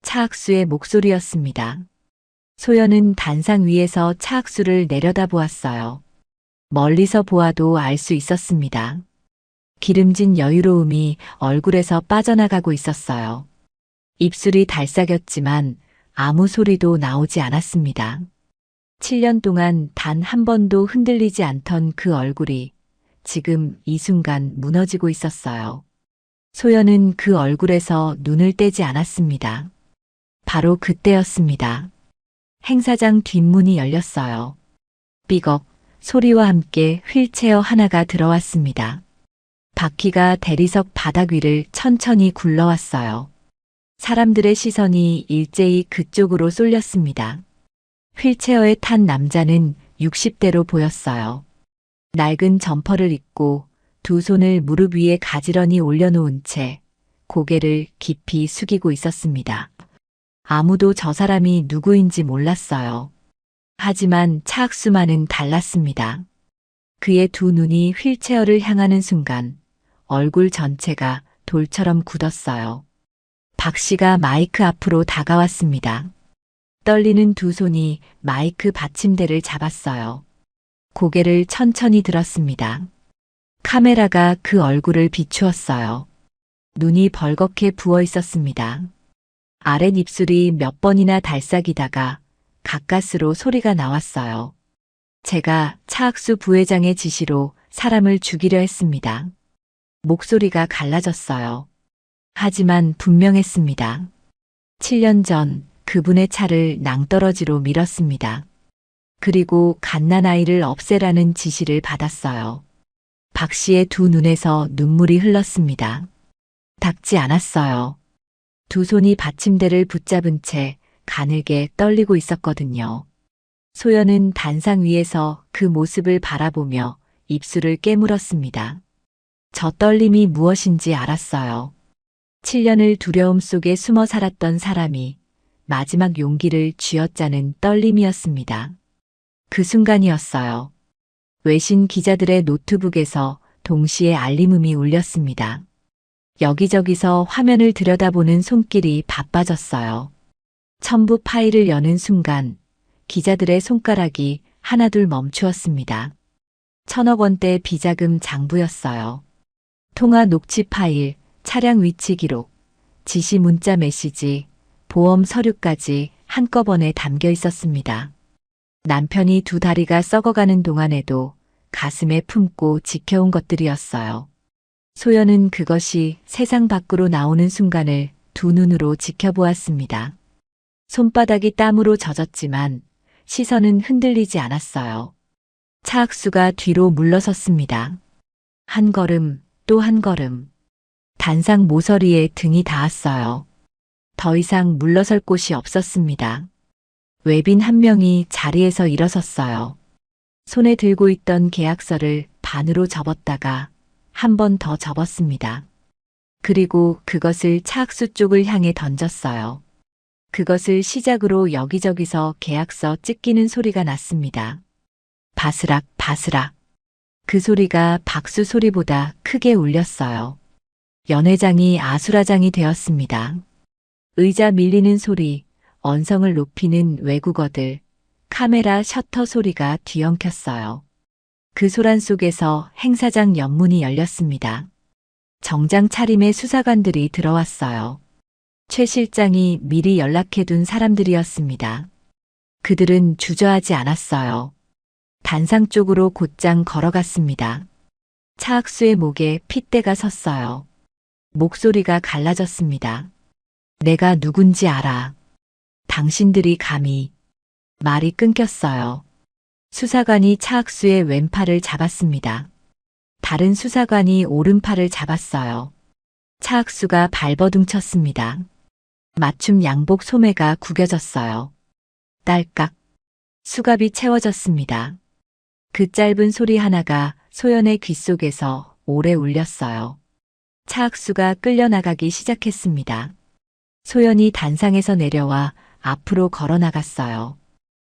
차학수의 목소리였습니다. 소연은 단상 위에서 차학수를 내려다보았어요. 멀리서 보아도 알 수 있었습니다. 기름진 여유로움이 얼굴에서 빠져나가고 있었어요. 입술이 달싹였지만 아무 소리도 나오지 않았습니다. 7년 동안 단 한 번도 흔들리지 않던 그 얼굴이 지금 이 순간 무너지고 있었어요. 소연은 그 얼굴에서 눈을 떼지 않았습니다. 바로 그때였습니다. 행사장 뒷문이 열렸어요. 삐걱 소리와 함께 휠체어 하나가 들어왔습니다. 바퀴가 대리석 바닥 위를 천천히 굴러왔어요. 사람들의 시선이 일제히 그쪽으로 쏠렸습니다. 휠체어에 탄 남자는 60대로 보였어요. 낡은 점퍼를 입고 두 손을 무릎 위에 가지런히 올려놓은 채 고개를 깊이 숙이고 있었습니다. 아무도 저 사람이 누구인지 몰랐어요. 하지만 차학수만은 달랐습니다. 그의 두 눈이 휠체어를 향하는 순간 얼굴 전체가 돌처럼 굳었어요. 박 씨가 마이크 앞으로 다가왔습니다. 떨리는 두 손이 마이크 받침대를 잡았어요. 고개를 천천히 들었습니다. 카메라가 그 얼굴을 비추었어요. 눈이 벌겋게 부어 있었습니다. 아랫입술이 몇 번이나 달싹이다가 가까스로 소리가 나왔어요. 제가 차학수 부회장의 지시로 사람을 죽이려 했습니다. 목소리가 갈라졌어요. 하지만 분명했습니다. 7년 전 그분의 차를 낭떠러지로 밀었습니다. 그리고 갓난아이를 없애라는 지시를 받았어요. 박 씨의 두 눈에서 눈물이 흘렀습니다. 닦지 않았어요. 두 손이 받침대를 붙잡은 채 가늘게 떨리고 있었거든요. 소연은 단상 위에서 그 모습을 바라보며 입술을 깨물었습니다. 저 떨림이 무엇인지 알았어요. 7년을 두려움 속에 숨어 살았던 사람이 마지막 용기를 쥐어짜는 떨림이었습니다. 그 순간이었어요. 외신 기자들의 노트북에서 동시에 알림음이 울렸습니다. 여기저기서 화면을 들여다보는 손길이 바빠졌어요. 첨부 파일을 여는 순간 기자들의 손가락이 하나둘 멈추었습니다. 1,000억 원대 비자금 장부였어요. 통화 녹취 파일, 차량 위치 기록, 지시 문자 메시지, 보험 서류까지 한꺼번에 담겨 있었습니다. 남편이 두 다리가 썩어가는 동안에도 가슴에 품고 지켜온 것들이었어요. 소연은 그것이 세상 밖으로 나오는 순간을 두 눈으로 지켜보았습니다. 손바닥이 땀으로 젖었지만 시선은 흔들리지 않았어요. 차학수가 뒤로 물러섰습니다. 한 걸음, 또 한 걸음. 단상 모서리에 등이 닿았어요. 더 이상 물러설 곳이 없었습니다. 외빈 한 명이 자리에서 일어섰어요. 손에 들고 있던 계약서를 반으로 접었다가 한 번 더 접었습니다. 그리고 그것을 차학수 쪽을 향해 던졌어요. 그것을 시작으로 여기저기서 계약서 찢기는 소리가 났습니다. 바스락, 바스락. 그 소리가 박수 소리보다 크게 울렸어요. 연회장이 아수라장이 되었습니다. 의자 밀리는 소리, 언성을 높이는 외국어들, 카메라 셔터 소리가 뒤엉켰어요. 그 소란 속에서 행사장 연문이 열렸습니다. 정장 차림의 수사관들이 들어왔어요. 최 실장이 미리 연락해둔 사람들이었습니다. 그들은 주저하지 않았어요. 단상 쪽으로 곧장 걸어갔습니다. 차학수의 목에 핏대가 섰어요. 목소리가 갈라졌습니다. 내가 누군지 알아. 당신들이 감히. 말이 끊겼어요. 수사관이 차학수의 왼팔을 잡았습니다. 다른 수사관이 오른팔을 잡았어요. 차학수가 발버둥 쳤습니다. 맞춤 양복 소매가 구겨졌어요. 딸깍. 수갑이 채워졌습니다. 그 짧은 소리 하나가 소연의 귓속에서 오래 울렸어요. 차학수가 끌려나가기 시작했습니다. 소연이 단상에서 내려와 앞으로 걸어 나갔어요.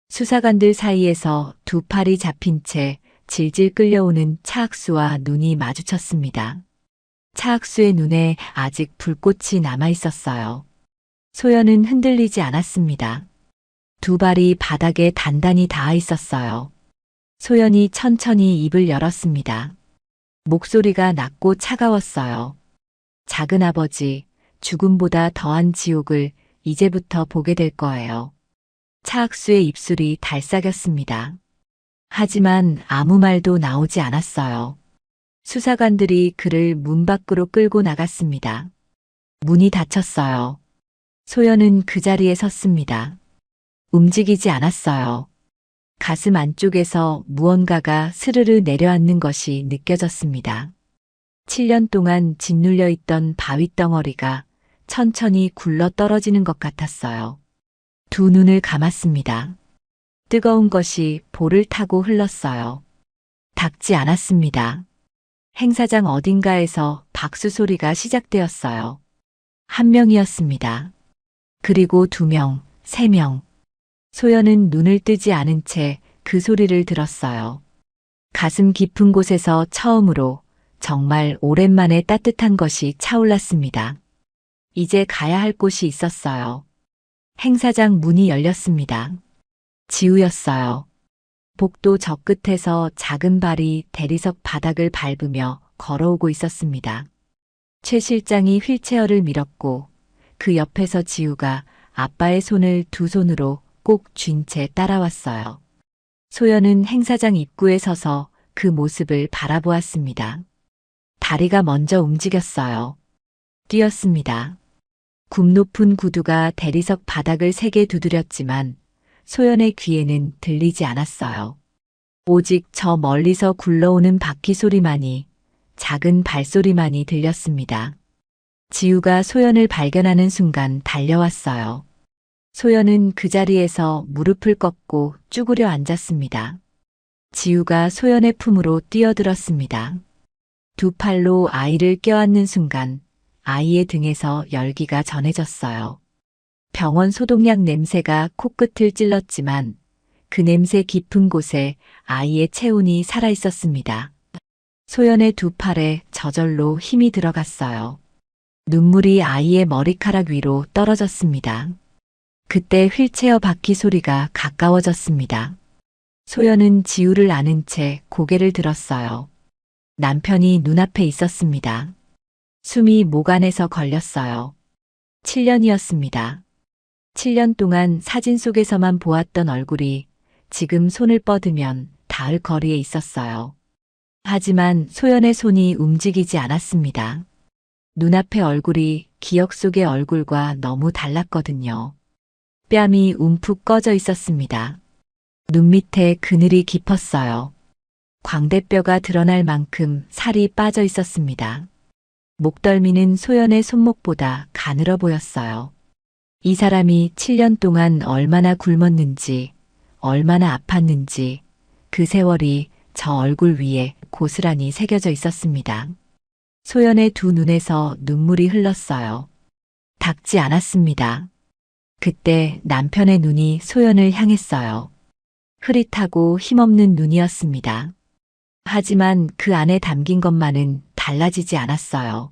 수사관들 사이에서 두 팔이 잡힌 채 질질 끌려오는 차학수와 눈이 마주쳤습니다. 차학수의 눈에 아직 불꽃이 남아 있었어요. 소연은 흔들리지 않았습니다. 두 발이 바닥에 단단히 닿아 있었어요. 소연이 천천히 입을 열었습니다. 목소리가 낮고 차가웠어요. 작은 아버지, 죽음보다 더한 지옥을 이제부터 보게 될 거예요. 차학수의 입술이 달싹였습니다. 하지만 아무 말도 나오지 않았어요. 수사관들이 그를 문 밖으로 끌고 나갔습니다. 문이 닫혔어요. 소연은 그 자리에 섰습니다. 움직이지 않았어요. 가슴 안쪽에서 무언가가 스르르 내려앉는 것이 느껴졌습니다. 7년 동안 짓눌려 있던 바위 덩어리가 천천히 굴러 떨어지는 것 같았어요. 두 눈을 감았습니다. 뜨거운 것이 볼을 타고 흘렀어요. 닿지 않았습니다. 행사장 어딘가에서 박수 소리가 시작되었어요. 한 명이었습니다. 그리고 2명, 3명. 소연은 눈을 뜨지 않은 채 그 소리를 들었어요. 가슴 깊은 곳에서 처음으로 정말 오랜만에 따뜻한 것이 차올랐습니다. 이제 가야 할 곳이 있었어요. 행사장 문이 열렸습니다. 지우였어요. 복도 저 끝에서 작은 발이 대리석 바닥을 밟으며 걸어오고 있었습니다. 최 실장이 휠체어를 밀었고 그 옆에서 지우가 아빠의 손을 두 손으로 꼭 쥔 채 따라왔어요. 소연은 행사장 입구에 서서 그 모습을 바라보았습니다. 다리가 먼저 움직였어요. 뛰었습니다. 굽 높은 구두가 대리석 바닥을 세게 두드렸지만 소연의 귀에는 들리지 않았어요. 오직 저 멀리서 굴러오는 바퀴 소리만이, 작은 발소리만이 들렸습니다. 지우가 소연을 발견하는 순간 달려왔어요. 소연은 그 자리에서 무릎을 꺾고 쭈그려 앉았습니다. 지우가 소연의 품으로 뛰어들었습니다. 두 팔로 아이를 껴안는 순간 아이의 등에서 열기가 전해졌어요. 병원 소독약 냄새가 코끝을 찔렀지만 그 냄새 깊은 곳에 아이의 체온이 살아있었습니다. 소연의 두 팔에 저절로 힘이 들어갔어요. 눈물이 아이의 머리카락 위로 떨어졌습니다. 그때 휠체어 바퀴 소리가 가까워졌습니다. 소연은 지우를 안은 채 고개를 들었어요. 남편이 눈앞에 있었습니다. 숨이 목 안에서 걸렸어요. 7년이었습니다. 7년 동안 사진 속에서만 보았던 얼굴이 지금 손을 뻗으면 닿을 거리에 있었어요. 하지만 소연의 손이 움직이지 않았습니다. 눈앞의 얼굴이 기억 속의 얼굴과 너무 달랐거든요. 뺨이 움푹 꺼져 있었습니다. 눈 밑에 그늘이 깊었어요. 광대뼈가 드러날 만큼 살이 빠져 있었습니다. 목덜미는 소연의 손목보다 가늘어 보였어요. 이 사람이 7년 동안 얼마나 굶었는지, 얼마나 아팠는지 그 세월이 저 얼굴 위에 고스란히 새겨져 있었습니다. 소연의 두 눈에서 눈물이 흘렀어요. 닦지 않았습니다. 그때 남편의 눈이 소연을 향했어요. 흐릿하고 힘없는 눈이었습니다. 하지만 그 안에 담긴 것만은 달라지지 않았어요.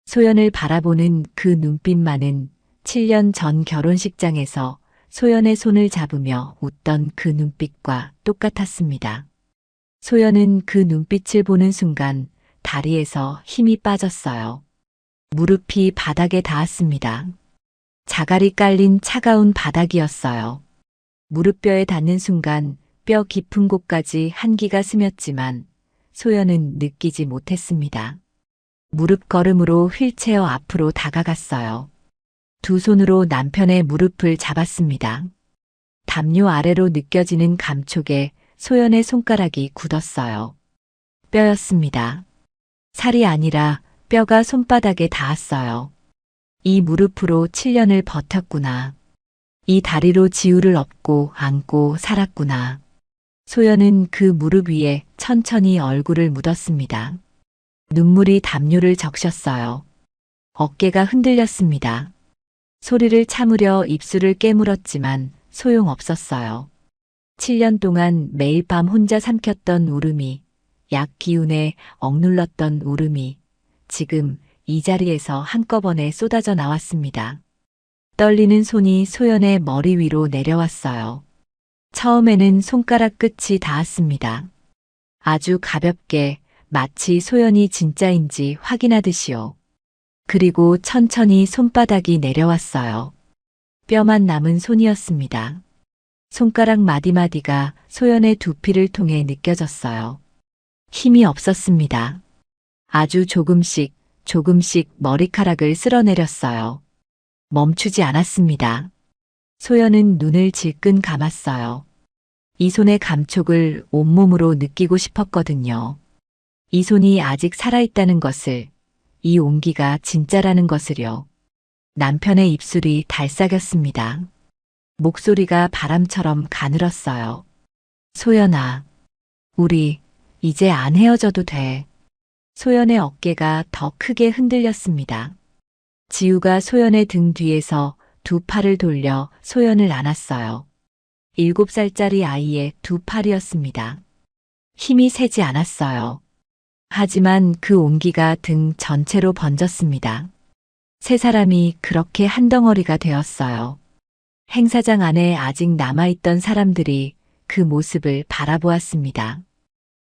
소연을 바라보는 그 눈빛만은 7년 전 결혼식장에서 소연의 손을 잡으며 웃던 그 눈빛과 똑같았습니다. 소연은 그 눈빛을 보는 순간 다리에서 힘이 빠졌어요. 무릎이 바닥에 닿았습니다. 자갈이 깔린 차가운 바닥이었어요. 무릎뼈에 닿는 순간 뼈 깊은 곳까지 한기가 스쳤지만 소연은 느끼지 못했습니다. 무릎 걸음으로 휠체어 앞으로 다가갔어요. 두 손으로 남편의 무릎을 잡았습니다. 담요 아래로 느껴지는 감촉에 소연의 손가락이 굳었어요. 뼈였습니다. 살이 아니라 뼈가 손바닥에 닿았어요. 이 무릎으로 7년을 버텼구나. 이 다리로 지우를 업고 안고 살았구나. 소연은 그 무릎 위에 천천히 얼굴을 묻었습니다. 눈물이 담요를 적셨어요. 어깨가 흔들렸습니다. 소리를 참으려 입술을 깨물었지만 소용없었어요. 7년 동안 매일 밤 혼자 삼켰던 울음이, 약 기운에 억눌렀던 울음이 지금 이 자리에서 한꺼번에 쏟아져 나왔습니다. 떨리는 손이 소연의 머리 위로 내려왔어요. 처음에는 손가락 끝이 닿았습니다. 아주 가볍게 마치 소연이 진짜인지 확인하듯이요. 그리고 천천히 손바닥이 내려왔어요. 뼈만 남은 손이었습니다. 손가락 마디마디가 소연의 두피를 통해 느껴졌어요. 힘이 없었습니다. 아주 조금씩 머리카락을 쓸어내렸어요. 멈추지 않았습니다. 소연은 눈을 질끈 감았어요. 이 손의 감촉을 온몸으로 느끼고 싶었거든요. 이 손이 아직 살아있다는 것을, 이 온기가 진짜라는 것을요. 남편의 입술이 달싹였습니다. 목소리가 바람처럼 가늘었어요. 소연아, 우리 이제 안 헤어져도 돼. 소연의 어깨가 더 크게 흔들렸습니다. 지우가 소연의 등 뒤에서 두 팔을 돌려 소연을 안았어요. 7살짜리 아이의 두 팔이었습니다. 힘이 세지 않았어요. 하지만 그 온기가 등 전체로 번졌습니다. 세 사람이 그렇게 한 덩어리가 되었어요. 행사장 안에 아직 남아있던 사람들이 그 모습을 바라보았습니다.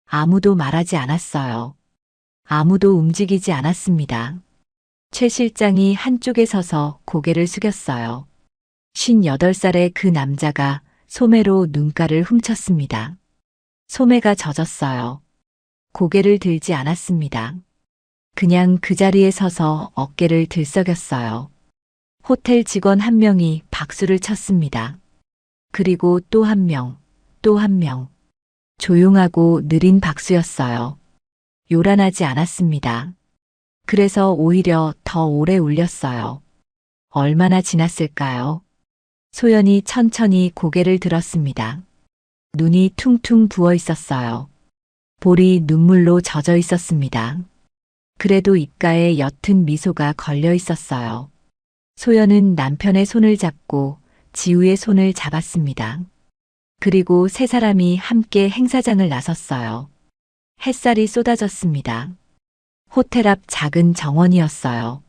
아무도 말하지 않았어요. 아무도 움직이지 않았습니다. 최 실장이 한쪽에 서서 고개를 숙였어요. 58살의 그 남자가 소매로 눈가를 훔쳤습니다. 소매가 젖었어요. 고개를 들지 않았습니다. 그냥 그 자리에 서서 어깨를 들썩였어요. 호텔 직원 한 명이 박수를 쳤습니다. 그리고 또 한 명, 또 한 명. 조용하고 느린 박수였어요. 요란하지 않았습니다. 그래서 오히려 더 오래 울렸어요. 얼마나 지났을까요? 소연이 천천히 고개를 들었습니다. 눈이 퉁퉁 부어 있었어요. 볼이 눈물로 젖어 있었습니다. 그래도 입가에 옅은 미소가 걸려 있었어요. 소연은 남편의 손을 잡고 지우의 손을 잡았습니다. 그리고 세 사람이 함께 행사장을 나섰어요. 햇살이 쏟아졌습니다. 호텔 앞 작은 정원이었어요.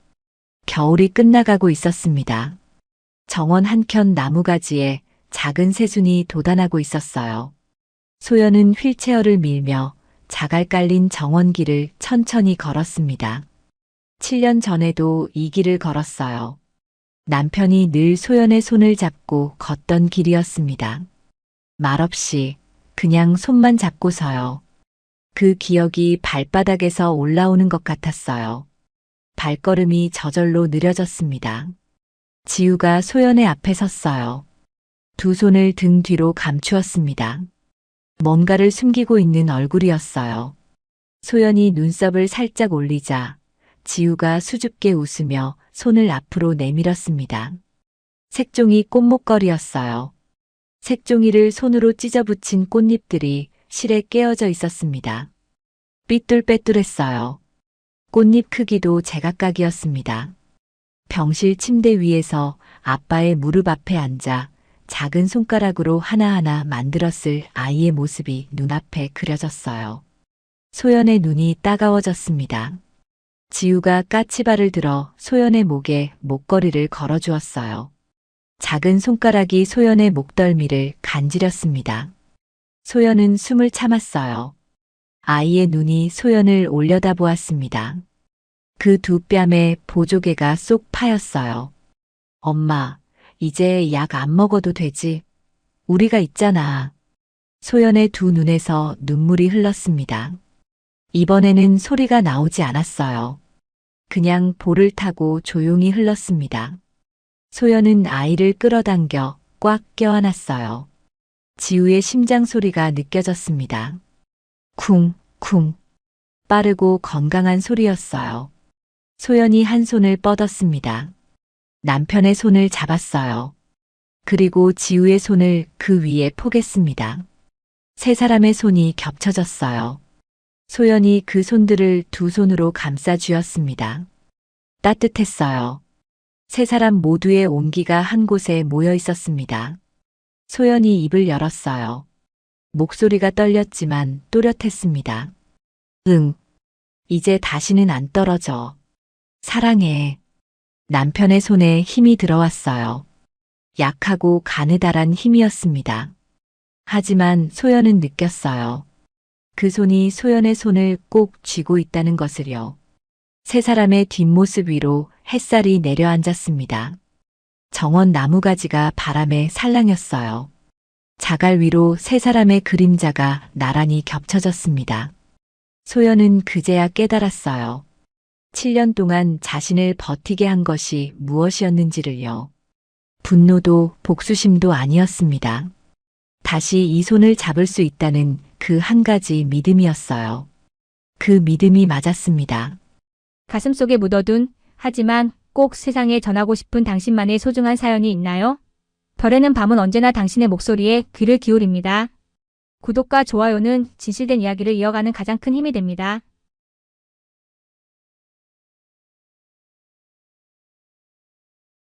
겨울이 끝나가고 있었습니다. 정원 한켠 나무가지에 작은 새순이 돋아나고 있었어요. 소연은 휠체어를 밀며 자갈 깔린 정원길을 천천히 걸었습니다. 7년 전에도 이 길을 걸었어요. 남편이 늘 소연의 손을 잡고 걷던 길이었습니다. 말없이 그냥 손만 잡고서요. 그 기억이 발바닥에서 올라오는 것 같았어요. 발걸음이 저절로 느려졌습니다. 지우가 소연의 앞에 섰어요. 두 손을 등 뒤로 감추었습니다. 뭔가를 숨기고 있는 얼굴이었어요. 소연이 눈썹을 살짝 올리자 지우가 수줍게 웃으며 손을 앞으로 내밀었습니다. 색종이 꽃목걸이였어요. 색종이를 손으로 찢어붙인 꽃잎들이 실에 깨어져 있었습니다. 삐뚤빼뚤했어요. 꽃잎 크기도 제각각이었습니다. 병실 침대 위에서 아빠의 무릎 앞에 앉아 작은 손가락으로 하나하나 만들었을 아이의 모습이 눈앞에 그려졌어요. 소연의 눈이 따가워졌습니다. 지우가 까치발을 들어 소연의 목에 목걸이를 걸어주었어요. 작은 손가락이 소연의 목덜미를 간지렸습니다. 소연은 숨을 참았어요. 아이의 눈이 소연을 올려다보았습니다. 그 두 뺨에 보조개가 쏙 파였어요. 엄마, 이제 약 안 먹어도 되지? 우리가 있잖아. 소연의 두 눈에서 눈물이 흘렀습니다. 이번에는 소리가 나오지 않았어요. 그냥 볼을 타고 조용히 흘렀습니다. 소연은 아이를 끌어당겨 꽉 껴안았어요. 지우의 심장 소리가 느껴졌습니다. 쿵, 쿵. 빠르고 건강한 소리였어요. 소연이 한 손을 뻗었습니다. 남편의 손을 잡았어요. 그리고 지우의 손을 그 위에 포겠습니다. 세 사람의 손이 겹쳐졌어요. 소연이 그 손들을 두 손으로 감싸 쥐었습니다. 따뜻했어요. 세 사람 모두의 온기가 한 곳에 모여 있었습니다. 소연이 입을 열었어요. 목소리가 떨렸지만 또렷했습니다. 응. 이제 다시는 안 떨어져. 사랑해. 남편의 손에 힘이 들어왔어요. 약하고 가느다란 힘이었습니다. 하지만 소연은 느꼈어요. 그 손이 소연의 손을 꼭 쥐고 있다는 것을요. 세 사람의 뒷모습 위로 햇살이 내려앉았습니다. 정원 나무가지가 바람에 살랑였어요. 자갈 위로 세 사람의 그림자가 나란히 겹쳐졌습니다. 소연은 그제야 깨달았어요. 7년 동안 자신을 버티게 한 것이 무엇이었는지를요. 분노도 복수심도 아니었습니다. 다시 이 손을 잡을 수 있다는 그 한 가지 믿음이었어요. 그 믿음이 맞았습니다. 가슴속에 묻어둔 하지만 꼭 세상에 전하고 싶은 당신만의 소중한 사연이 있나요? 별에는 밤은 언제나 당신의 목소리에 귀를 기울입니다. 구독과 좋아요는 진실된 이야기를 이어가는 가장 큰 힘이 됩니다.